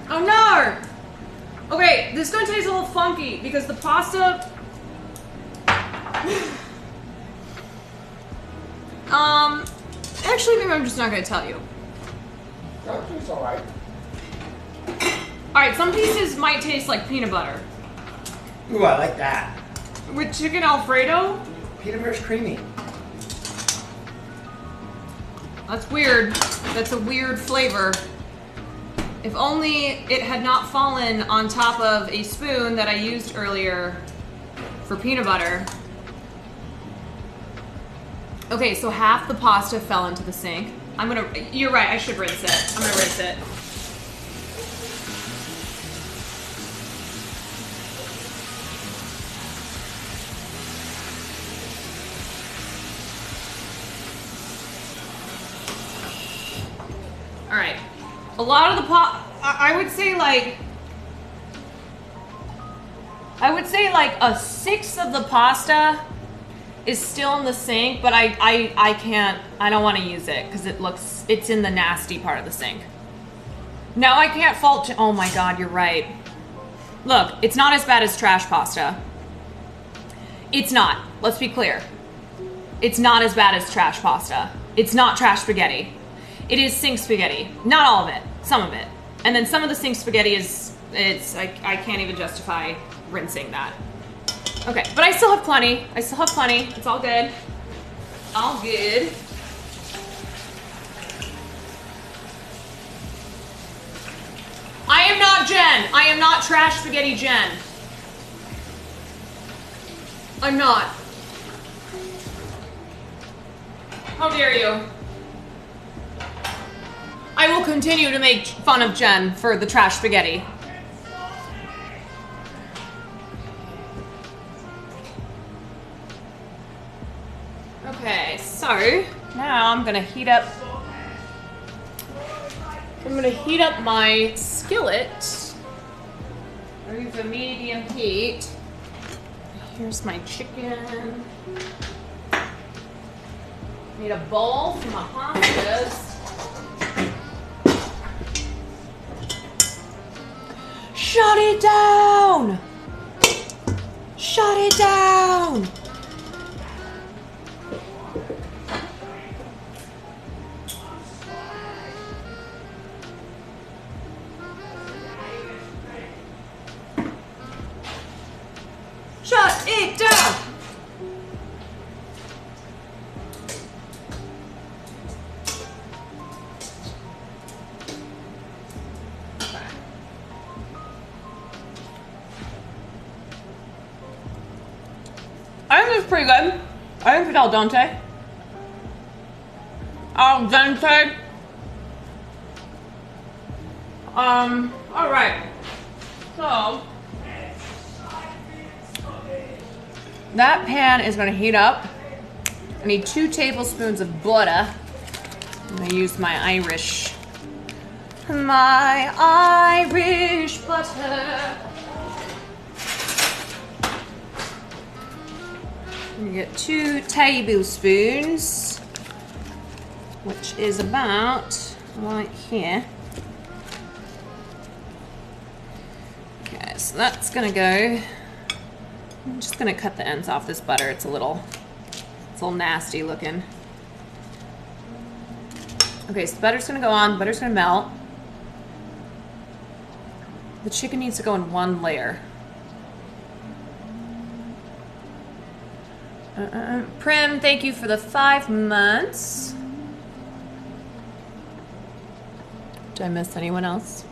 Oh no! Okay, this is gonna taste a little funky because the pasta. Actually, maybe I'm just not gonna tell you. That tastes alright. Alright, some pieces might taste like peanut butter. Ooh, I like that. With chicken Alfredo? Peanut butter's creamy. That's weird. That's a weird flavor. If only it had not fallen on top of a spoon that I used earlier for peanut butter. Okay, so half the pasta fell into the sink. You're right, I should rinse it. I'm gonna rinse it. All right, a lot of the I would say like a sixth of the pasta is still in the sink, but I don't want to use it because it's in the nasty part of the sink. Now I can't fault, oh my God, you're right. Look, it's not as bad as trash pasta. It's not, let's be clear. It's not as bad as trash pasta. It's not trash spaghetti. It is sink spaghetti. Not all of it, some of it. And then some of the sink spaghetti I can't even justify rinsing that. Okay, but I still have plenty. It's all good. All good. I am not Jen. I am not trash spaghetti Jen. I'm not. How dare you? I will continue to make fun of Jen for the trash spaghetti. Okay, so now I'm gonna heat up my skillet over medium heat. Here's my chicken. Need a bowl for my pastas. Shut it down! Shut it down! Shut it down! I think it's pretty good. I think it's al dente. Al dente. Alright. So, that pan is going to heat up. I need 2 tablespoons of butter. I'm going to use my Irish butter. You get 2 tablespoons, which is about right here. Okay, so that's gonna go. I'm just gonna cut the ends off this butter. It's a little nasty looking. Okay, so the butter's gonna go on. The butter's gonna melt. The chicken needs to go in 1 layer. Prim, thank you for the 5 months. Did I miss anyone else?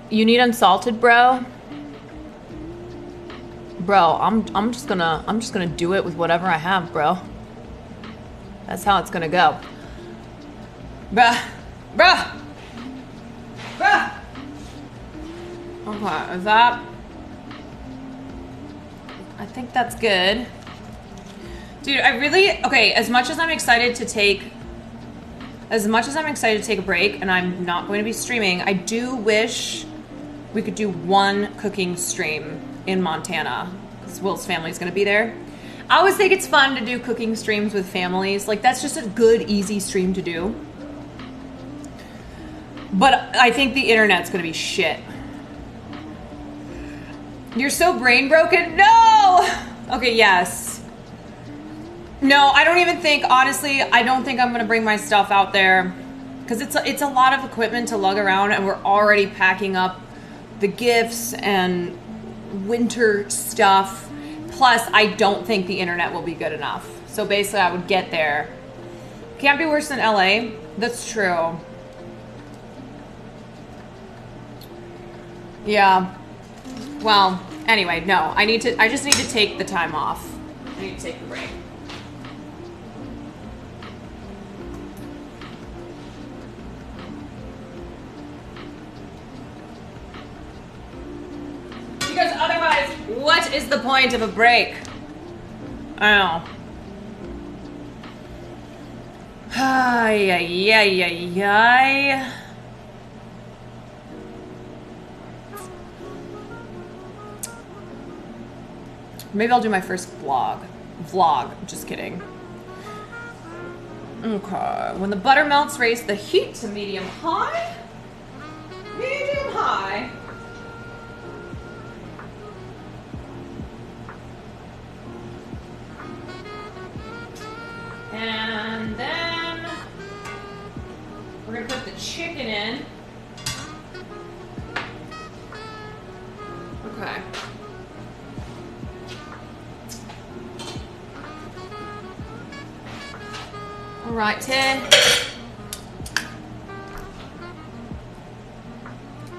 You need unsalted, bro? Bro, I'm just gonna do it with whatever I have, bro. That's how it's gonna go. Bruh. Okay, is that? I think that's good. Dude, okay, as much as I'm excited to take a break and I'm not going to be streaming, I do wish we could do 1 cooking stream in Montana because Will's family's going to be there. I always think it's fun to do cooking streams with families. Like, that's just a good, easy stream to do. But I think the internet's going to be shit. You're so brain broken? No! Okay, yes. No, I don't even think, honestly, I don't think I'm going to bring my stuff out there because it's a lot of equipment to lug around and we're already packing up the gifts and winter stuff. Plus, I don't think the internet will be good enough. So basically, I would get there Can't be worse than LA. That's true. Yeah. Well, anyway, no. I just need to take the time off. I need to take the break. Because otherwise, what is the point of a break? Oh. Ay, ay, ay, ay, ay. Maybe I'll do my first vlog. Just kidding. Okay. When the butter melts, raise the heat to medium high. Medium high. And then we're gonna put the chicken in. Okay. All right,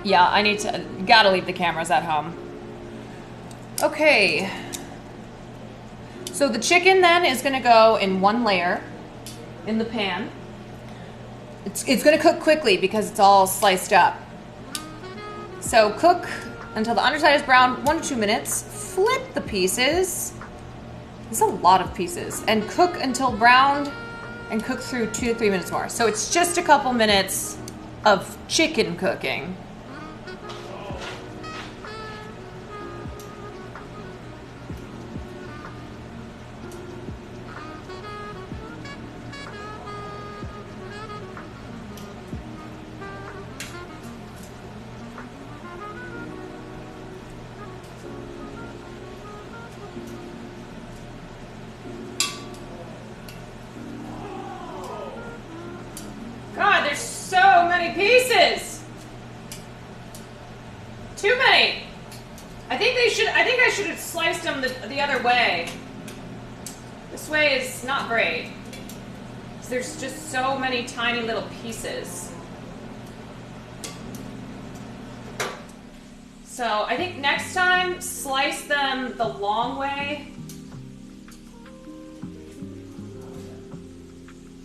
yeah, I need to, gotta leave the cameras at home. Okay. So the chicken then is gonna go in one layer in the pan. It's gonna cook quickly because it's all sliced up. So cook until the underside is brown, 1 to 2 minutes. Flip the pieces. There's a lot of pieces. And cook until browned and cook through 2 to 3 minutes more. So it's just a couple minutes of chicken cooking. God, there's so many pieces. Too many. I think I should have sliced them the other way. This way is not great. There's just so many tiny little pieces. So I think next time, slice them the long way.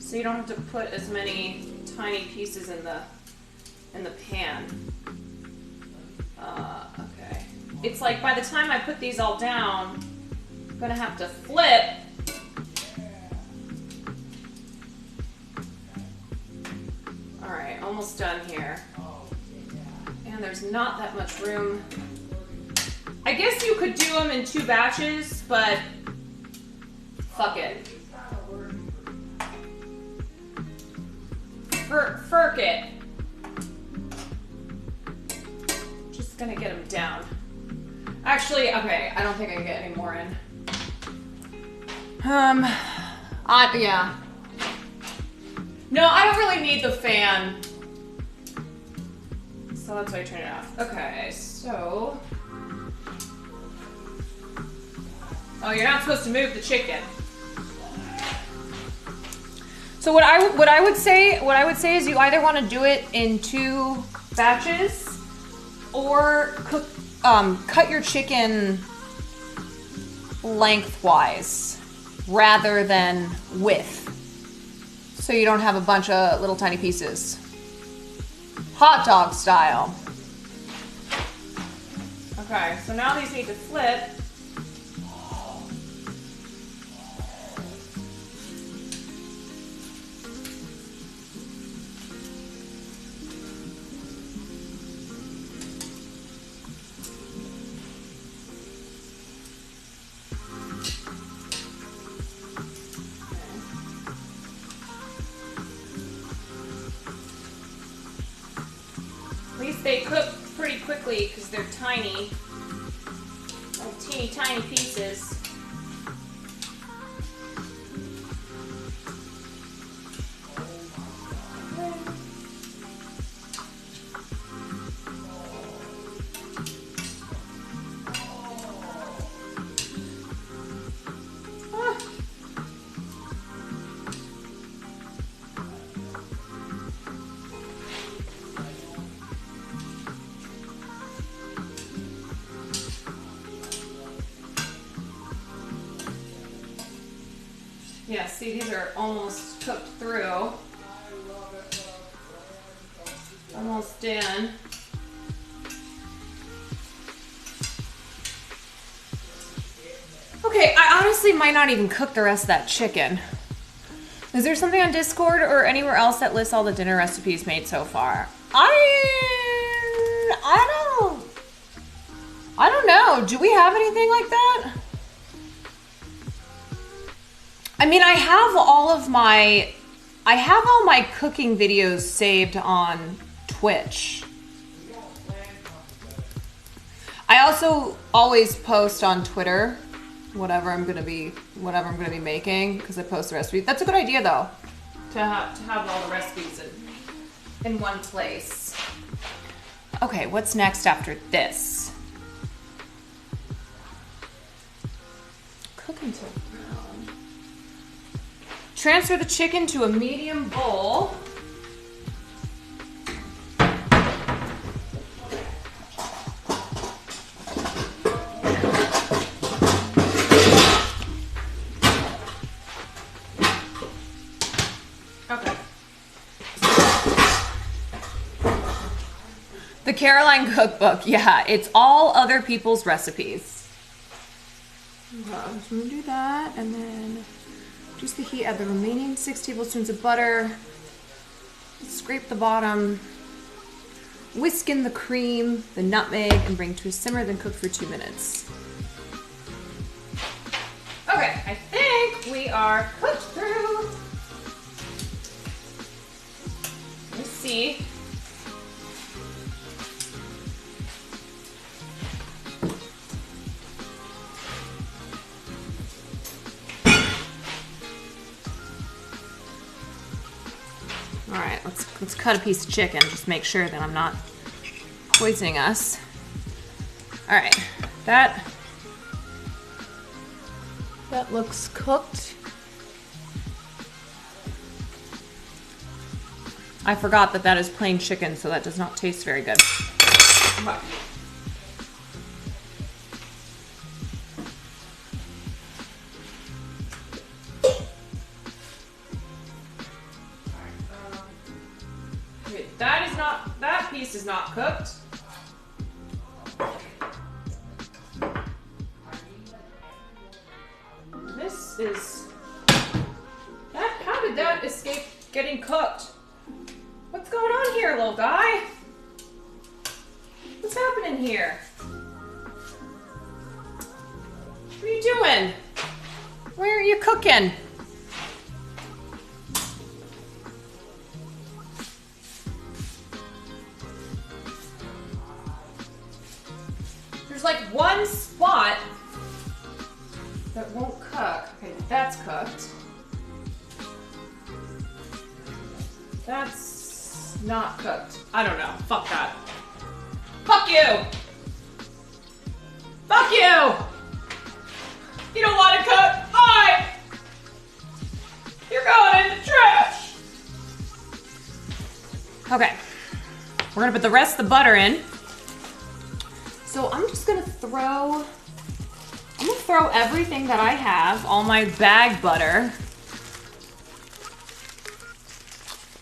So you don't have to put as many tiny pieces in the pan. Okay. It's like by the time I put these all down, I'm gonna have to flip. All right, almost done here. And there's not that much room. I guess you could do them in 2 batches, but fuck it. Furk it. Just gonna get them down. Actually, okay, I don't think I can get any more in. Yeah. No, I don't really need the fan. So that's why I turn it off. Okay, so. Oh, you're not supposed to move the chicken. So what I would say is you either want to do it in 2 batches or cut your chicken lengthwise rather than width, so you don't have a bunch of little tiny pieces. Hot dog style. Okay, so now these need to flip. They cook pretty quickly because they're tiny, little teeny tiny pieces. Yeah, see, these are almost cooked through. Almost in. Okay, I honestly might not even cook the rest of that chicken. Is there something on Discord or anywhere else that lists all the dinner recipes made so far? I don't know. Do we have anything like that? I mean, I have all my cooking videos saved on Twitch. I also always post on Twitter whatever I'm gonna be making, because I post the recipe. That's a good idea though, to have all the recipes in one place. Okay, what's next after this? Cook until brown. Transfer the chicken to a medium bowl. The Caroline cookbook, yeah, it's all other people's recipes. Okay, so I'm gonna do that, and then reduce the heat, add the remaining 6 tablespoons of butter, scrape the bottom, whisk in the cream, the nutmeg, and bring to a simmer, then cook for 2 minutes. Okay, I think we are cooked through. Let's see. All right, let's cut a piece of chicken. Just make sure that I'm not poisoning us. All right, that looks cooked. I forgot that is plain chicken, so that does not taste very good. Okay. That piece is not cooked. This is how did that escape getting cooked? What's going on here, little guy? What's happening here? What are you doing? Where are you cooking? There's like one spot that won't cook. Okay, that's cooked. That's not cooked. I don't know. Fuck that. Fuck you! Fuck you! You don't want to cook? Fine! You're going in the trash! Okay. We're gonna put the rest of the butter in. So I'm just gonna throw everything that I have, all my bag butter.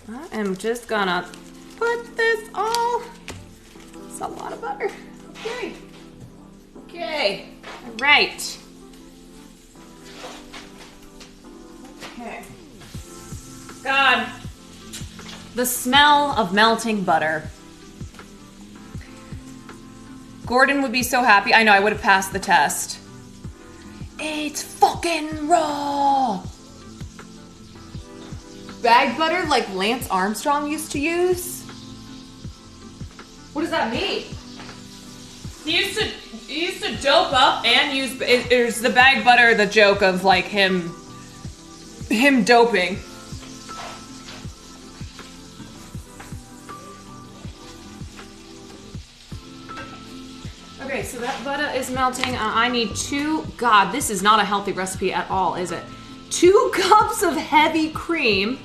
I am just gonna put this all, it's a lot of butter. Okay, all right. Okay. God, the smell of melting butter. Gordon would be so happy. I know, I would have passed the test. It's fucking raw. Bag butter like Lance Armstrong used to use? What does that mean? He used to dope up and use, there's the bag butter, the joke of like him doping. Okay, so that butter is melting. I need God, this is not a healthy recipe at all, is it? 2 cups of heavy cream.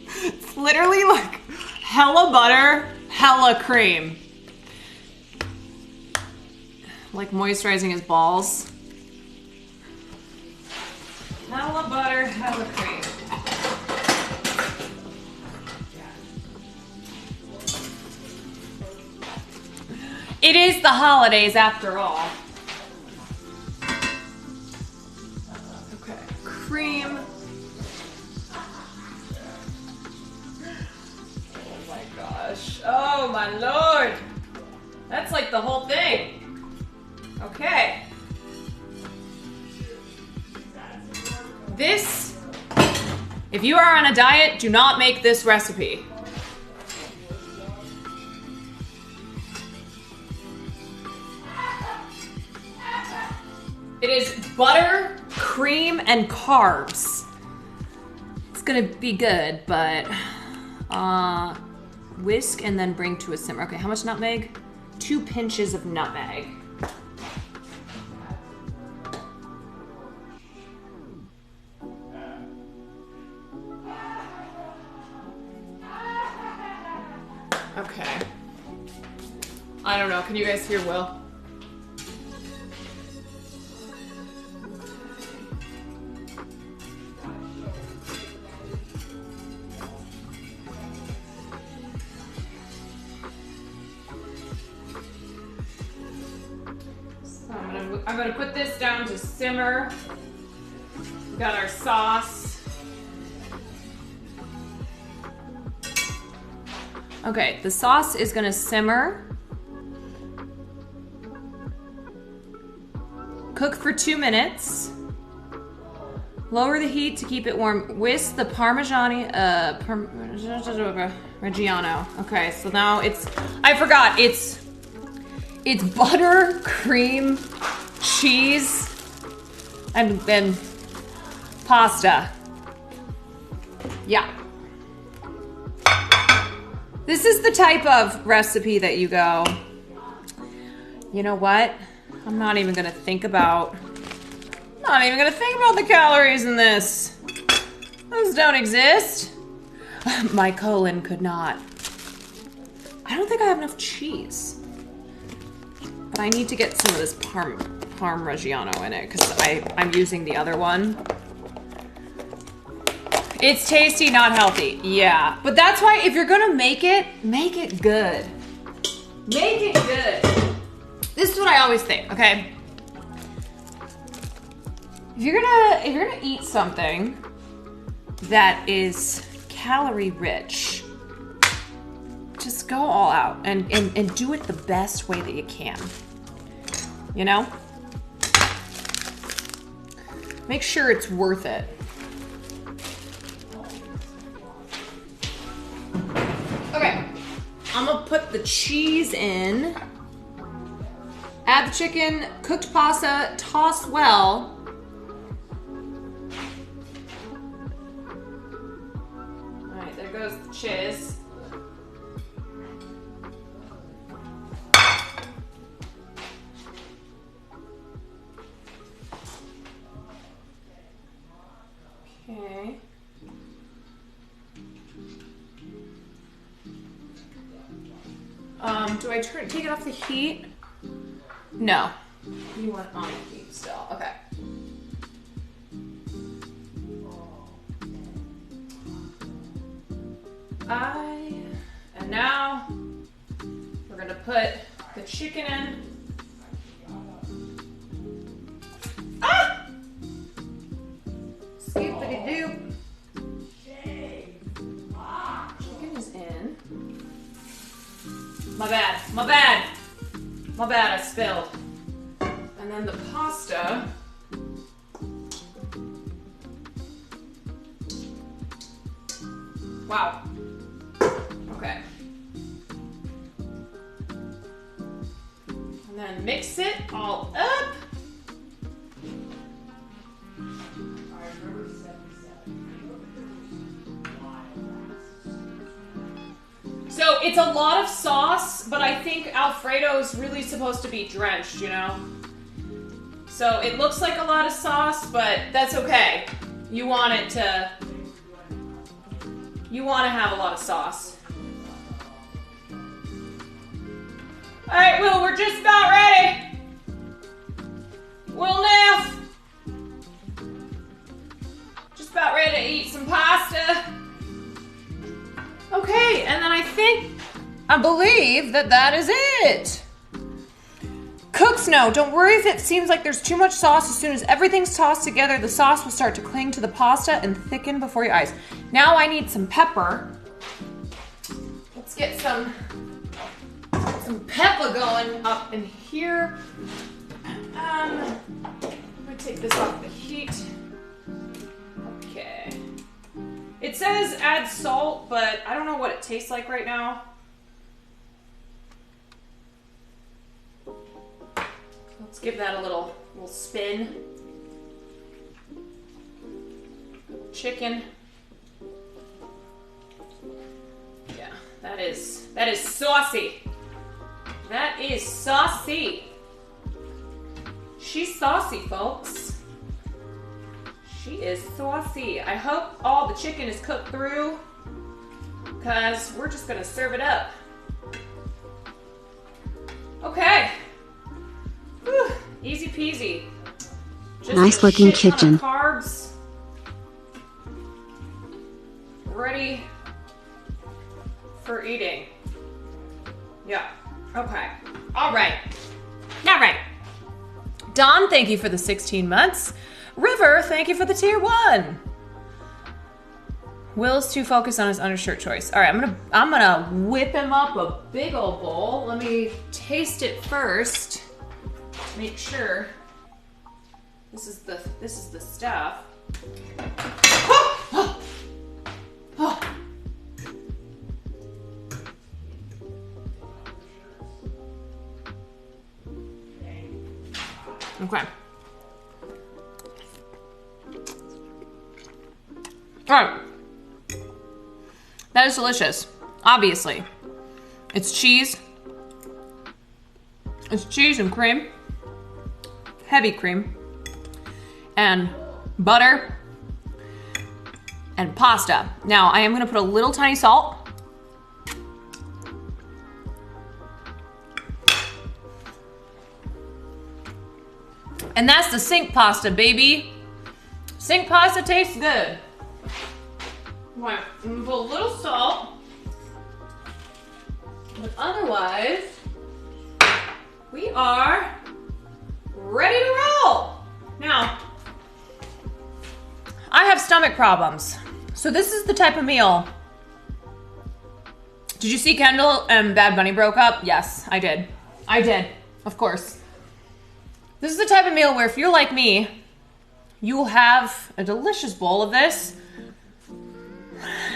It's literally like hella butter, hella cream. Like moisturizing his balls. Hella butter, hella cream. It is the holidays after all. Okay, cream. Oh my gosh. Oh my lord. That's like the whole thing. Okay. This, if you are on a diet, do not make this recipe. It is butter, cream, and carbs. It's gonna be good, but whisk and then bring to a simmer. Okay, how much nutmeg? 2 pinches of nutmeg. Okay. I don't know, can you guys hear Will? I'm gonna put this down to simmer. We got our sauce. Okay, the sauce is gonna simmer. Cook for 2 minutes. Lower the heat to keep it warm. Whisk the Reggiano. Okay, so now it's, I forgot, it's butter, cream, cheese, and then pasta. Yeah. This is the type of recipe that you go, you know what? I'm not even gonna think about the calories in this. Those don't exist. My colon could not. I don't think I have enough cheese. But I need to get some of this Parm Reggiano in it because I'm using the other one. It's tasty, not healthy. Yeah, but that's why if you're gonna make it good. Make it good. This is what I always think, okay? If you're gonna eat something that is calorie rich, just go all out and do it the best way that you can. You know? Make sure it's worth it. Okay, I'm gonna put the cheese in. Add the chicken, cooked pasta, toss well. All right, there goes the cheese. Okay. Do I take it off the heat? No. You want it on the heat still. Okay. And now we're gonna put the chicken in. Ah! Skippity-doo. Chicken is in. My bad, my bad. My bad, I spilled. And then the pasta. Wow. Okay. And then mix it all up. So it's a lot of sauce, but I think Alfredo is really supposed to be drenched, you know? So it looks like a lot of sauce, but that's okay. You want to have a lot of sauce. All right, Will, we're just about ready. Will Neff. Okay, and then I believe that is it. Cook's note, don't worry if it seems like there's too much sauce. As soon as everything's tossed together, the sauce will start to cling to the pasta and thicken before your eyes. Now I need some pepper. Let's get some pepper going up in here. I'm gonna take this off the heat. Okay. It says add salt, but I don't know what it tastes like right now. Let's give that a little spin. Chicken. Yeah, that is saucy. That is saucy. She's saucy, folks. She is saucy. I hope all the chicken is cooked through, because we're just gonna serve it up. Okay. Whew, easy peasy. Just Nice a looking shit ton kitchen. of carbs. Ready for eating. Yeah. Okay. All right. Don, thank you for the 16 months. River, thank you for the tier 1. Will's too focused on his undershirt choice. All right, I'm gonna whip him up a big old bowl. Let me taste it first. Make sure this is the stuff. Okay. All right. That is delicious. Obviously. It's cheese. It's cheese and cream. Heavy cream. And butter. And pasta. Now, I am going to put a little tiny salt. And that's the sink pasta, baby. Sink pasta tastes good. Right, I'm gonna put a little salt. But otherwise, we are ready to roll. Now, I have stomach problems. So this is the type of meal. Did you see Kendall and Bad Bunny broke up? Yes, I did. Of course. This is the type of meal where if you're like me, you will have a delicious bowl of this,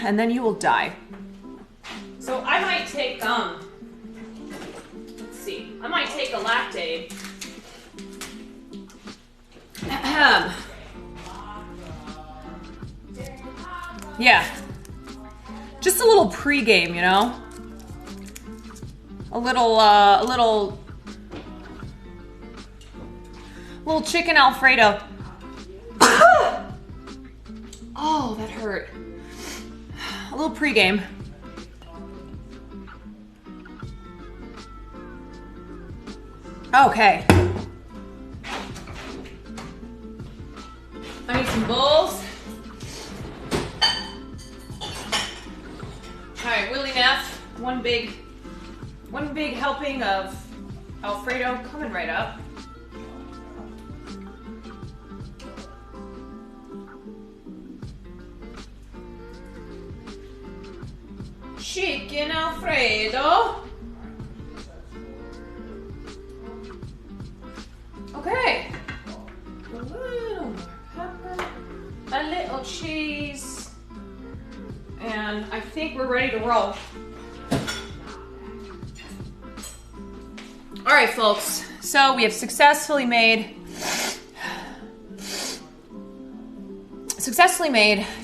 and then you will die. So I might take, let's see, I might take a Lactaid. Yeah. Just a little pregame, you know? A little chicken Alfredo. Oh, that hurt. A little pregame. Okay. I need some bowls. All right, Willie Neff, one big helping of Alfredo coming right up. Chicken Alfredo. Okay. A little more pepper, a little cheese, and I think we're ready to roll. All right, folks. So we have successfully made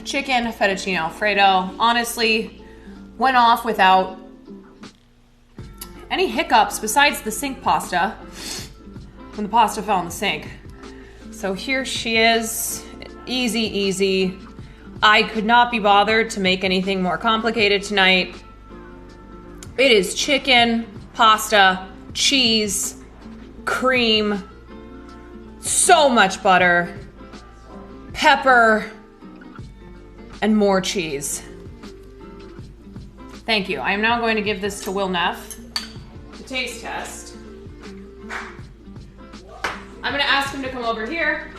chicken fettuccine Alfredo. Honestly, went off without any hiccups besides the sink pasta when the pasta fell in the sink. So here she is, easy. I could not be bothered to make anything more complicated tonight. It is chicken, pasta, cheese, cream, so much butter, pepper, and more cheese. Thank you. I am now going to give this to Will Neff to taste test. I'm going to ask him to come over here.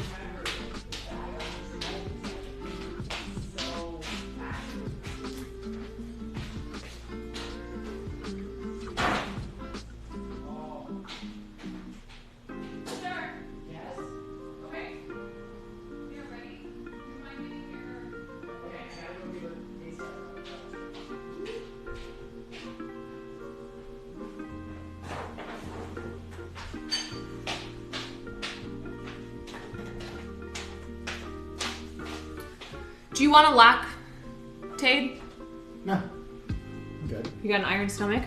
Do you want a lactate? No. I'm good. You got an iron stomach?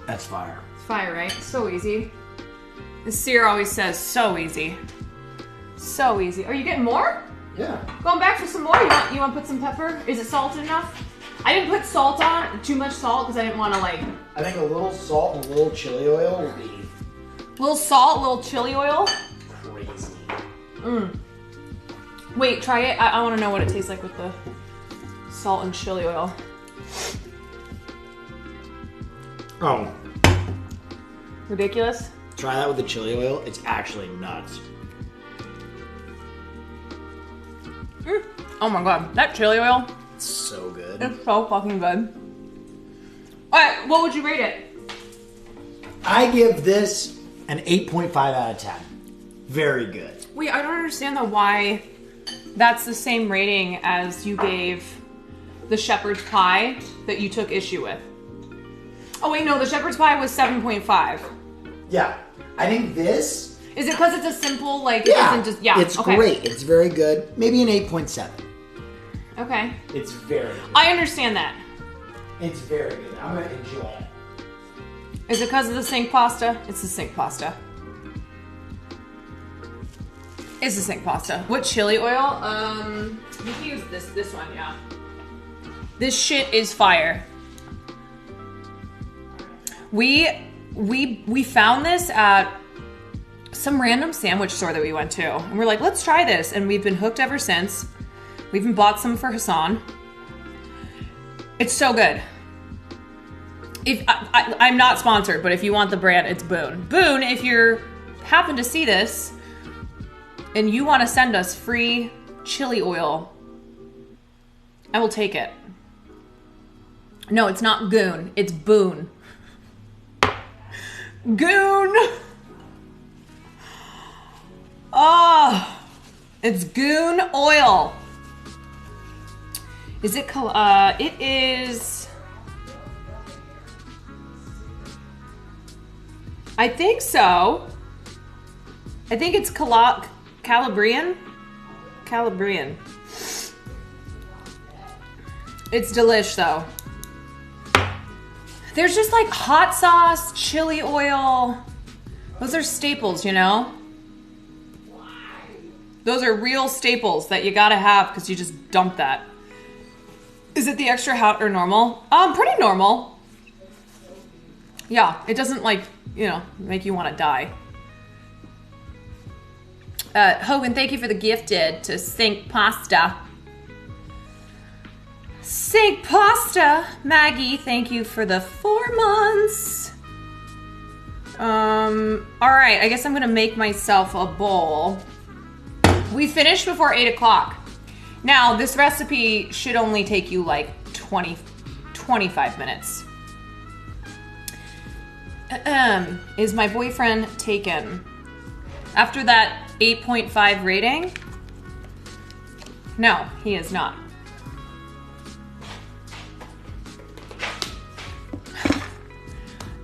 That's fire. It's fire, right? So easy. The seer always says, so easy. So easy. Are you getting more? Yeah. Going back for some more? You want to put some pepper? Is it salted enough? I didn't put salt on, too much salt, because I didn't want to like... I think a little salt and a little chili oil will be... Little salt, little chili oil. crazy. Wait, try it. I want to know what it tastes like with the salt and chili oil. Oh. Ridiculous? Try that with the chili oil. It's actually nuts. Oh my god, that chili oil, It's so good. it's so fucking good. Alright, what would you rate it? I give this an 8.5 out of 10. Very good. Wait, I don't understand though why that's the same rating as you gave the shepherd's pie that you took issue with. Oh wait, no, the shepherd's pie was 7.5. Yeah. I think this... Is it because it's a simple, like, Yeah. it isn't just, yeah, It's okay. great. It's very good. Maybe an 8.7. Okay. It's very good. I understand that. It's very good. I'm going to enjoy it. Is it because of the sink pasta? It's the sink pasta. It's the sink pasta. What chili oil? We can use this one, yeah. This shit is fire. We found this at some random sandwich store that we went to. And we're like, let's try this. And we've been hooked ever since. We even bought some for Hassan. It's so good. If I'm not sponsored, but if you want the brand, it's Boone. Boone, if you happen to see this and you want to send us free chili oil, I will take it. No, it's not Goon. It's Boone. Goon! Oh, it's Goon oil. Is it, it is, I think so. I think it's Calabrian. Calabrian. It's delish though. There's just like hot sauce, chili oil. Those are staples, you know? Those are real staples that you gotta have because you just dump that. Is it the extra hot or normal? Pretty normal. Yeah, it doesn't like, you know, make you want to die. Hogan, thank you for the gifted to Sink Pasta. Sink Pasta. Maggie, thank you for the 4 months. Alright, I guess I'm gonna make myself a bowl. We finished before 8 o'clock. Now, this recipe should only take you like 25 minutes. Is my boyfriend taken? After that 8.5 rating? No, he is not.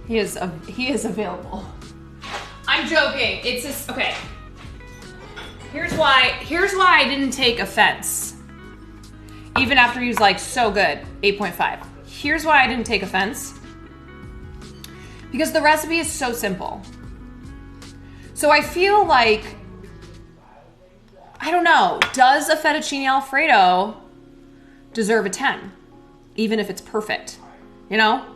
He is available. I'm joking. It's just okay. Here's why I didn't take offense. Even after he was like so good, 8.5. Here's why I didn't take offense. Because the recipe is so simple. So I feel like, I don't know, does a fettuccine Alfredo deserve a 10? Even if it's perfect, you know?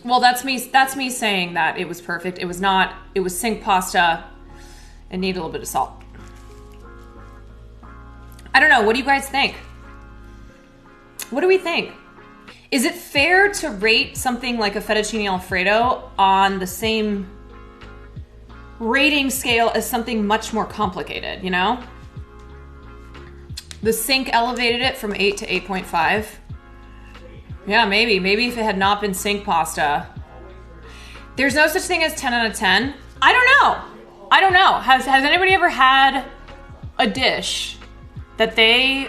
Well, that's me saying that it was perfect. It was not. It was sink pasta and needed a little bit of salt. I don't know. What do you guys think? What do we think? Is it fair to rate something like a fettuccine Alfredo on the same rating scale as something much more complicated, you know? The sink elevated it from 8 to 8.5. Yeah, maybe. Maybe if it had not been sink pasta. There's no such thing as 10 out of 10. I don't know. Has anybody ever had a dish that they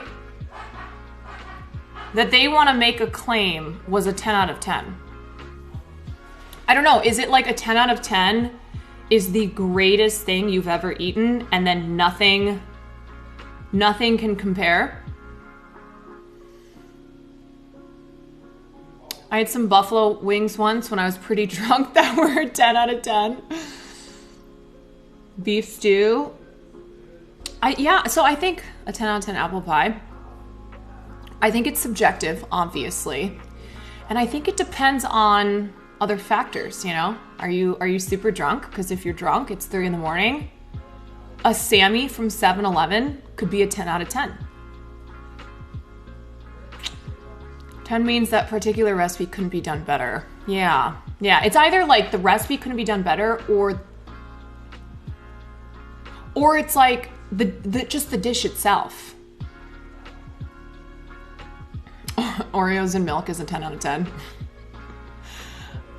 want to make a claim was a 10 out of 10? I don't know. Is it like a 10 out of 10 is the greatest thing you've ever eaten and then nothing can compare? I had some buffalo wings once when I was pretty drunk that were a 10 out of 10. Beef stew. So I think a 10 out of 10 apple pie. I think it's subjective, obviously. And I think it depends on other factors, you know? Are you super drunk? Because if you're drunk, it's 3 a.m. A Sammy from 7-Eleven could be a 10 out of 10. 10 means that particular recipe couldn't be done better. Yeah. It's either like the recipe couldn't be done better or it's like just the dish itself. Oreos and milk is a 10 out of 10.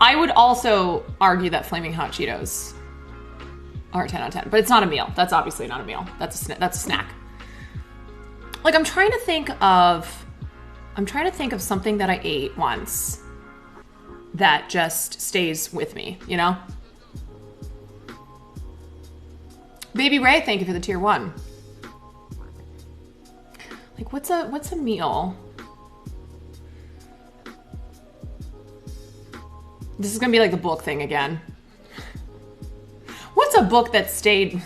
I would also argue that Flaming Hot Cheetos are a 10 out of 10, but it's not a meal. That's obviously not a meal. That's a snack. Like I'm trying to think of something that I ate once that just stays with me, you know? Baby Ray, thank you for the tier 1. Like what's a meal? This is gonna be like the book thing again. What's a book that stayed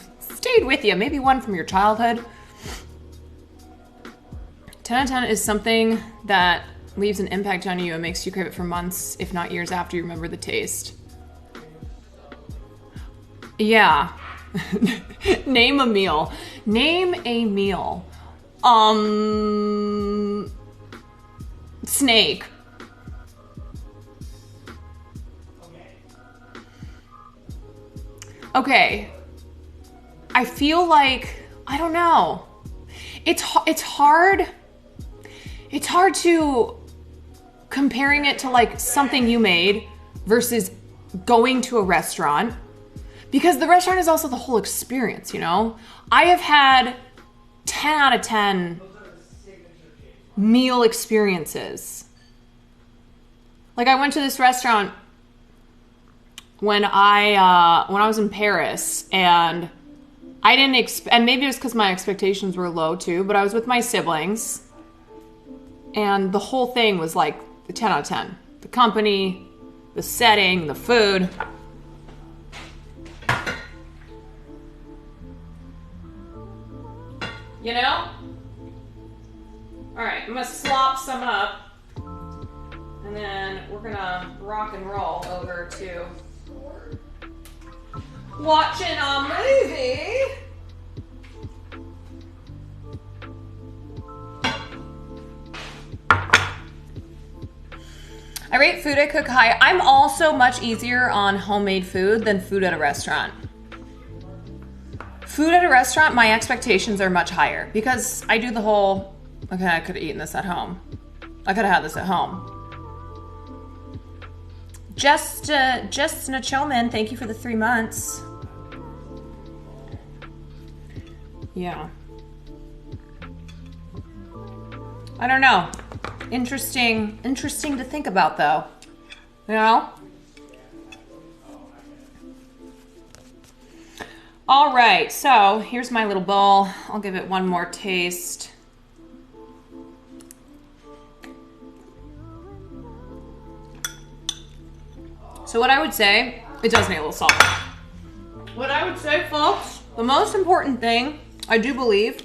with you? Maybe one from your childhood. 10 out of 10 is something that leaves an impact on you and makes you crave it for months, if not years after you remember the taste. Yeah. Name a meal. Snake. Okay. I feel like, I don't know. It's hard. It's hard to comparing it to like something you made versus going to a restaurant, because the restaurant is also the whole experience, you know? I have had 10 out of 10 meal experiences. Like I went to this restaurant when I was in Paris, and I didn't and maybe it was because my expectations were low too, but I was with my siblings, and the whole thing was like the 10 out of 10. The company, the setting, the food. You know? All right, I'm gonna slop some up, and then we're gonna rock and roll over to watching a movie. I rate food I cook high. I'm also much easier on homemade food than food at a restaurant. Food at a restaurant, my expectations are much higher because I do the whole, okay, I could have eaten this at home. I could have had this at home. Just Nachoman, thank you for the 3 months. Yeah. I don't know. Interesting to think about though. You know? All right, so here's my little bowl. I'll give it one more taste. So what I would say, it does need a little salt. What I would say, folks, the most important thing, I do believe,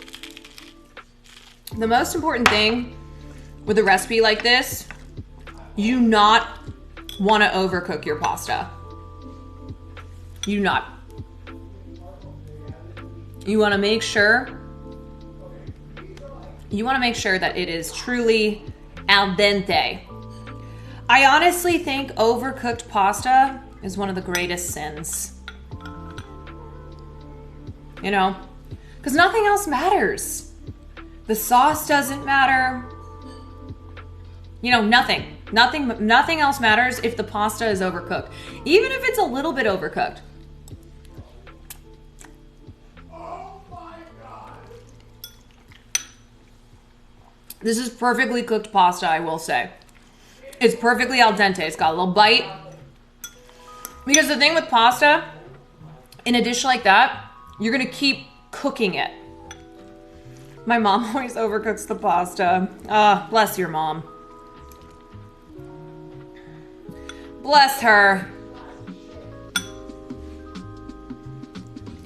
the most important thing with a recipe like this, you do not want to overcook your pasta. You do not. You want to make sure you want to make sure that it is truly al dente. I honestly think overcooked pasta is one of the greatest sins. You know, because nothing else matters. The sauce doesn't matter. You know, nothing else matters if the pasta is overcooked. Even if it's a little bit overcooked. Oh my God. This is perfectly cooked pasta, I will say. It's perfectly al dente. It's got a little bite. Because the thing with pasta, in a dish like that, you're gonna keep cooking it. My mom always overcooks the pasta. Bless your mom. Bless her.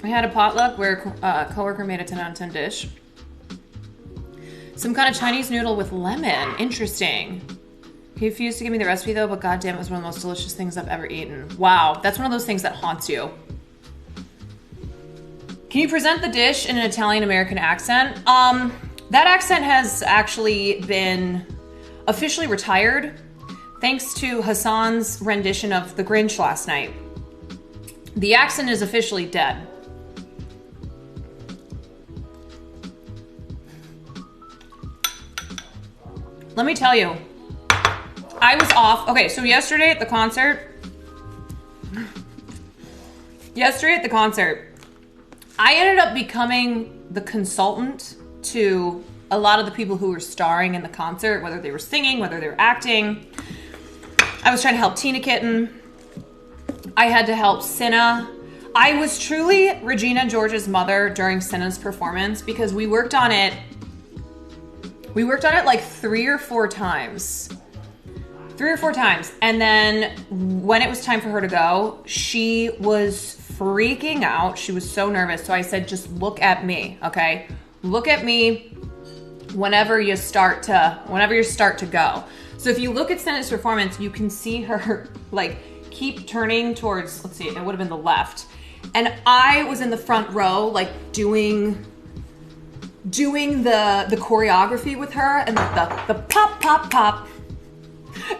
I had a potluck where a coworker made a 10 out of 10 dish. Some kind of Chinese noodle with lemon. Interesting. He refused to give me the recipe though, but goddamn, it was one of the most delicious things I've ever eaten. Wow, that's one of those things that haunts you. Can you present the dish in an Italian-American accent? That accent has actually been officially retired thanks to Hassan's rendition of The Grinch last night. The accent is officially dead. Let me tell you, I was off. Okay, so yesterday at the concert, I ended up becoming the consultant to a lot of the people who were starring in the concert, whether they were singing, whether they were acting. I was trying to help Tina Kitten. I had to help Cinna. I was truly Regina George's mother during Cinna's performance because we worked on it like 3 or 4 times. 3 or 4 times. And then when it was time for her to go, she was freaking out. She was so nervous. So I said, just look at me, okay? Look at me whenever you start to go. So if you look at Cinna's performance, you can see her like keep turning towards, let's see, it would have been the left. And I was in the front row, like doing the choreography with her and the pop, pop, pop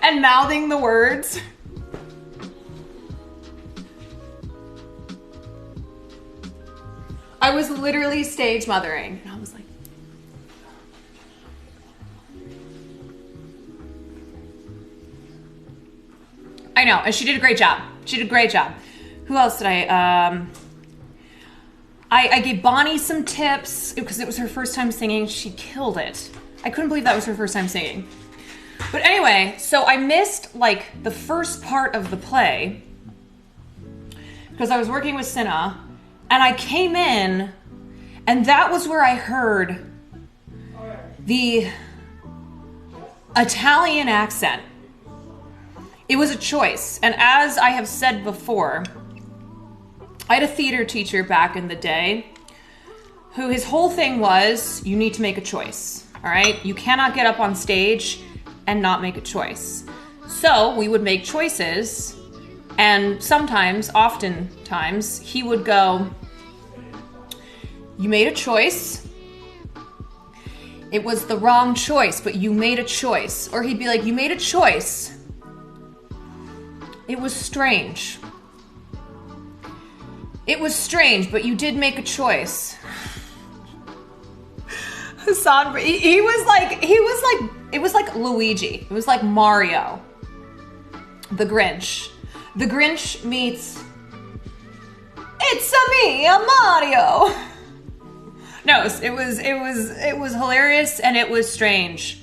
and mouthing the words. I was literally stage mothering. And I was like, I know, and she did a great job. Who else did I gave Bonnie some tips because it was her first time singing. She killed it. I couldn't believe that was her first time singing. But anyway, so I missed like the first part of the play because I was working with Cinna, and I came in, and that was where I heard the Italian accent. It was a choice, and as I have said before, I had a theater teacher back in the day who his whole thing was, you need to make a choice, all right? You cannot get up on stage and not make a choice. So we would make choices, and oftentimes, he would go, you made a choice. It was the wrong choice, but you made a choice. Or he'd be like, you made a choice. It was strange. It was strange, but you did make a choice. Hassan, it was like Luigi. It was like Mario. The Grinch. The Grinch meets, it's me, a Mario. No, it was hilarious and it was strange.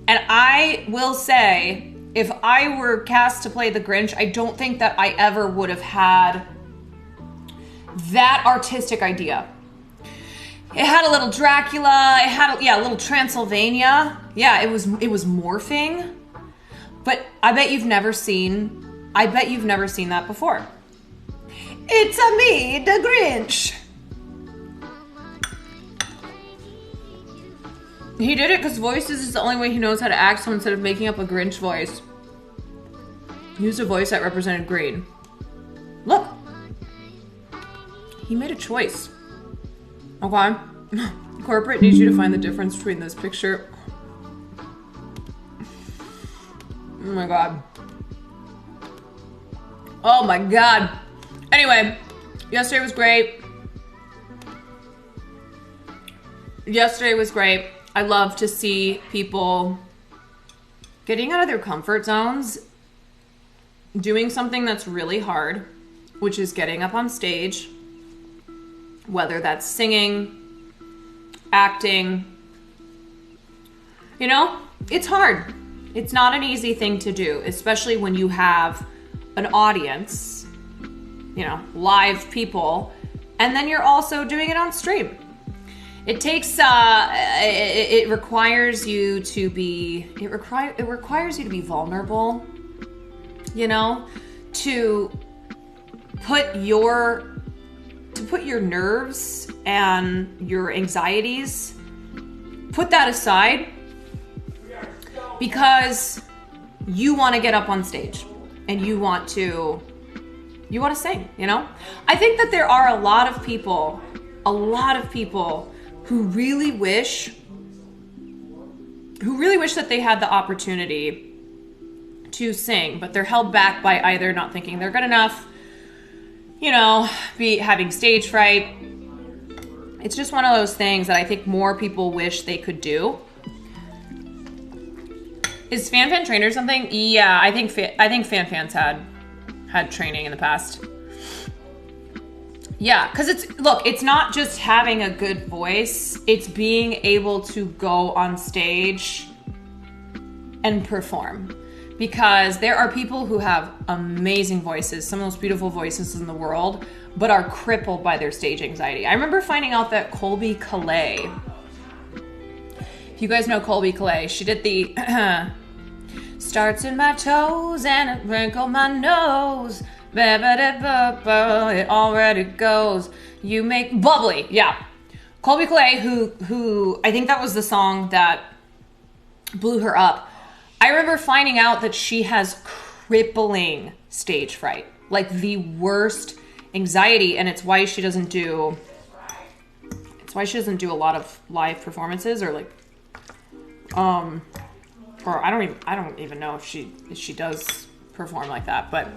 And I will say, if I were cast to play the Grinch, I don't think that I ever would have had that artistic idea. It had a little Dracula, it had a little Transylvania. Yeah, it was morphing. But I bet you've never seen that before. It's me, the Grinch. He did it because voices is the only way he knows how to act, so instead of making up a Grinch voice, he used a voice that represented green. Look. He made a choice. Okay? Corporate needs you to find the difference between this picture. Oh my god. Oh my god. Anyway, yesterday was great. Yesterday was great. I love to see people getting out of their comfort zones, doing something that's really hard, which is getting up on stage, whether that's singing, acting. You know, it's hard. It's not an easy thing to do, especially when you have an audience, you know, live people, and then you're also doing it on stream. It takes, it requires you to be, it requires you to be vulnerable, you know, to put your nerves and your anxieties, put that aside, because you want to get up on stage and you want to sing, you know? I think that there are a lot of people who really wish that they had the opportunity to sing, but they're held back by either not thinking they're good enough, you know, having stage fright. It's just one of those things that I think more people wish they could do. Is Fan Fan trained or something? Yeah, I think Fan Fan's had training in the past. Yeah, because it's not just having a good voice, it's being able to go on stage and perform. Because there are people who have amazing voices, some of the most beautiful voices in the world, but are crippled by their stage anxiety. I remember finding out that Colby Calais, if you guys know Colby Calais, she did the starts in my toes and it wrinkle my nose. It already goes. You make bubbly. Yeah. Colby Calais, who I think that was the song that blew her up. I remember finding out that she has crippling stage fright, like the worst anxiety, and it's why she doesn't do a lot of live performances, or like or I don't even know if she does perform like that. But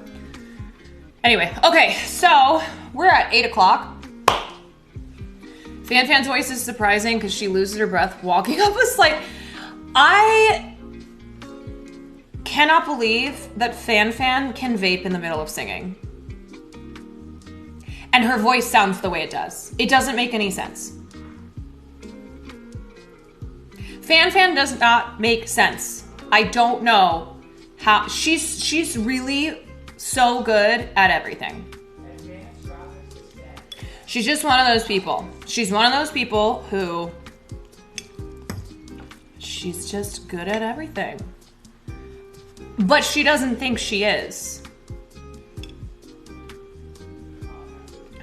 anyway, okay, so we're at 8 o'clock. Fan Fan's voice is surprising because she loses her breath walking up a slide. I cannot believe that Fan Fan can vape in the middle of singing. And her voice sounds the way it does. It doesn't make any sense. Fan Fan does not make sense. I don't know how. She's really so good at everything. She's just one of those people. She's one of those people who she's just good at everything. But she doesn't think she is.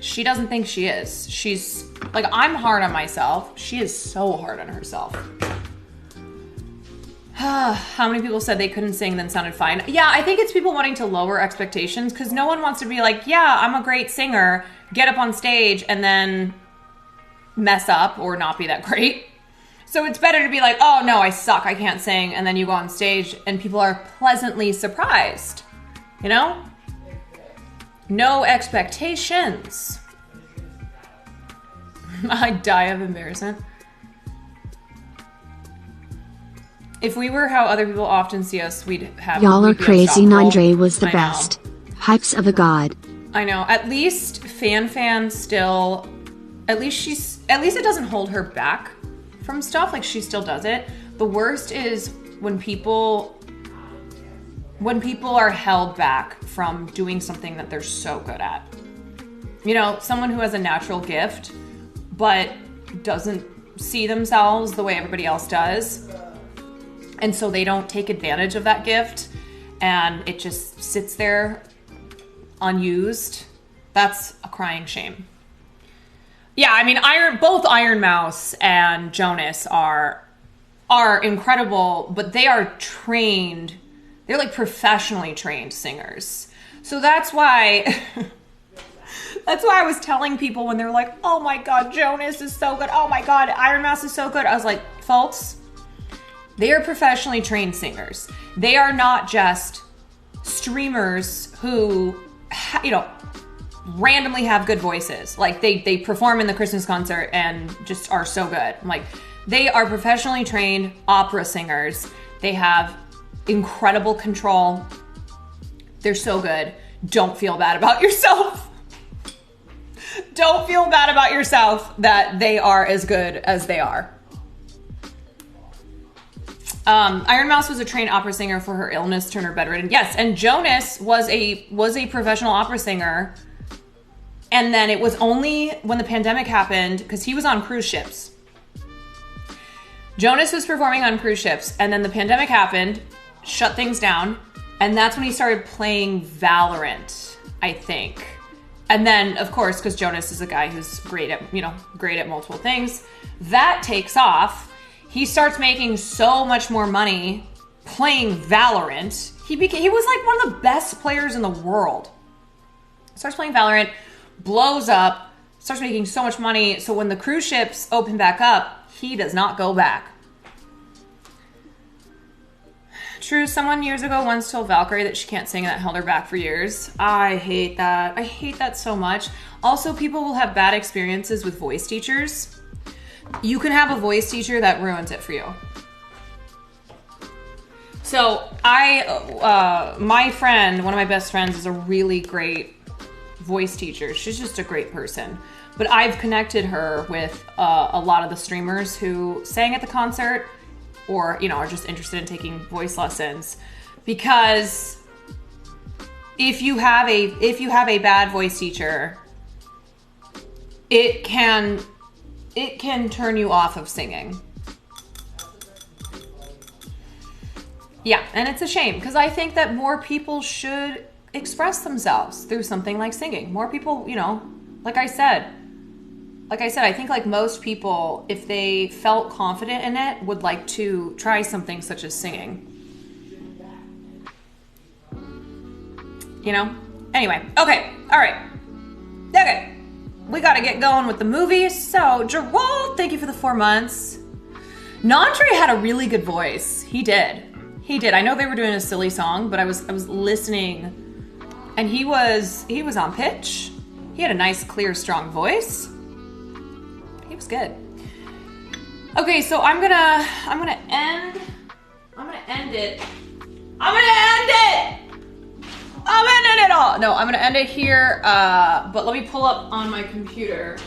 She doesn't think she is. She's like, I'm hard on myself. She is so hard on herself. How many people said they couldn't sing then sounded fine? Yeah, I think it's people wanting to lower expectations because no one wants to be like, yeah, I'm a great singer, get up on stage and then mess up or not be that great. So it's better to be like, oh no, I suck, I can't sing. And then you go on stage and people are pleasantly surprised, you know? No expectations. I die of embarrassment. If we were how other people often see us, we'd have... Y'all are we'd be crazy. unstoppable. Andre was the I know. best. Hypes of a god. I know. At least Fan still... At least it doesn't hold her back from stuff. Like, she still does it. The worst is when people are held back from doing something that they're so good at. You know, someone who has a natural gift, but doesn't see themselves the way everybody else does. And so they don't take advantage of that gift and it just sits there unused. That's a crying shame. Yeah, I mean, both Iron Mouse and Jonas are incredible, but they are trained. They're like professionally trained singers. So that's why That's why I was telling people when they're like, oh my God, Jonas is so good. Oh my God, Iron Mouse is so good. I was like, folks, they are professionally trained singers. They are not just streamers who, randomly have good voices. Like they perform in the Christmas concert and just are so good. I'm like, they are professionally trained opera singers. They have incredible control. They're so good. Don't feel bad about yourself. Don't feel bad about yourself that they are as good as they are. Iron Mouse was a trained opera singer for her illness, turned her bedridden. Yes, and Jonas was a professional opera singer. And then it was only when the pandemic happened, because he was on cruise ships. Jonas was performing on cruise ships, and then the pandemic happened, shut things down, and that's when he started playing Valorant, I think. And then, of course, because Jonas is a guy who's great at multiple things, that takes off. He starts making so much more money playing Valorant. He was like one of the best players in the world. Starts playing Valorant, blows up, starts making so much money. So when the cruise ships open back up, he does not go back. True, someone years ago once told Valkyrie that she can't sing and that held her back for years. I hate that. I hate that so much. Also, people will have bad experiences with voice teachers. You can have a voice teacher that ruins it for you. So my friend, one of my best friends, is a really great voice teacher. She's just a great person. But I've connected her with a lot of the streamers who sang at the concert or, are just interested in taking voice lessons. Because if you have a bad voice teacher, it can turn you off of singing. Yeah, and it's a shame because I think that more people should express themselves through something like singing. More people, like I said, I think like most people, if they felt confident in it, would like to try something such as singing. Anyway, okay, all right. Okay, we got to get going with the movie. So, Gerald, thank you for the 4 months. Nandre had a really good voice. He did. I know they were doing a silly song, but I was listening, and he was on pitch. He had a nice, clear, strong voice. He was good. Okay, so I'm gonna end it. I'm ending it all. No, I'm gonna end it here. But let me pull up on my computer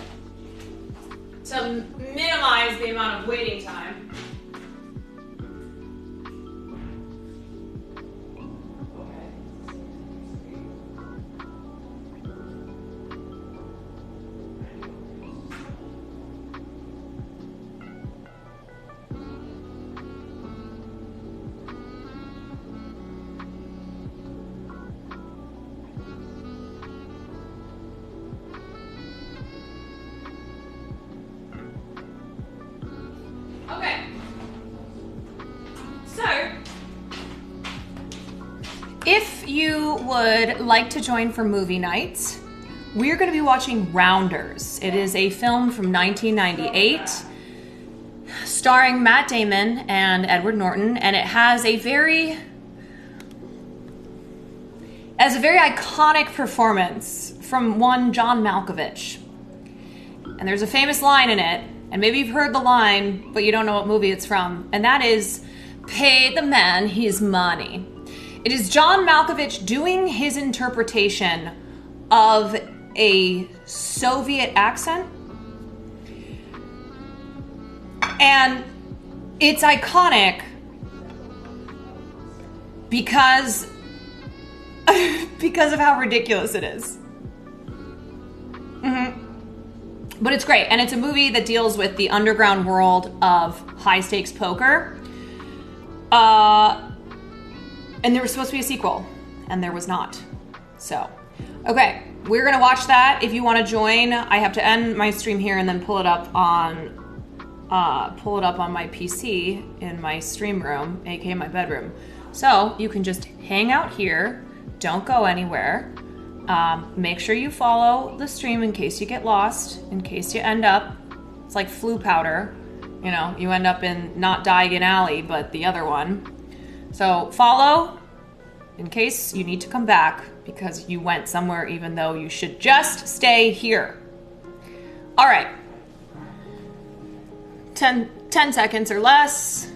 to minimize the amount of waiting time. If you would like to join for movie night, we're going to be watching Rounders. It is a film from 1998 starring Matt Damon and Edward Norton, and it has a very iconic performance from one John Malkovich. And there's a famous line in it, and maybe you've heard the line, but you don't know what movie it's from, and that is, "Pay the man his money." It is John Malkovich doing his interpretation of a Soviet accent. And it's iconic because of how ridiculous it is. But it's great. And it's a movie that deals with the underground world of high-stakes poker. And there was supposed to be a sequel, and there was not. So, okay, we're gonna watch that. If you want to join, I have to end my stream here and then pull it up on my PC in my stream room, aka my bedroom. So you can just hang out here. Don't go anywhere. Make sure you follow the stream in case you get lost, in case you end up, it's like flu powder, you know, you end up in not Diagon Alley, but the other one. So follow in case you need to come back because you went somewhere even though you should just stay here. All right. 10 seconds or less.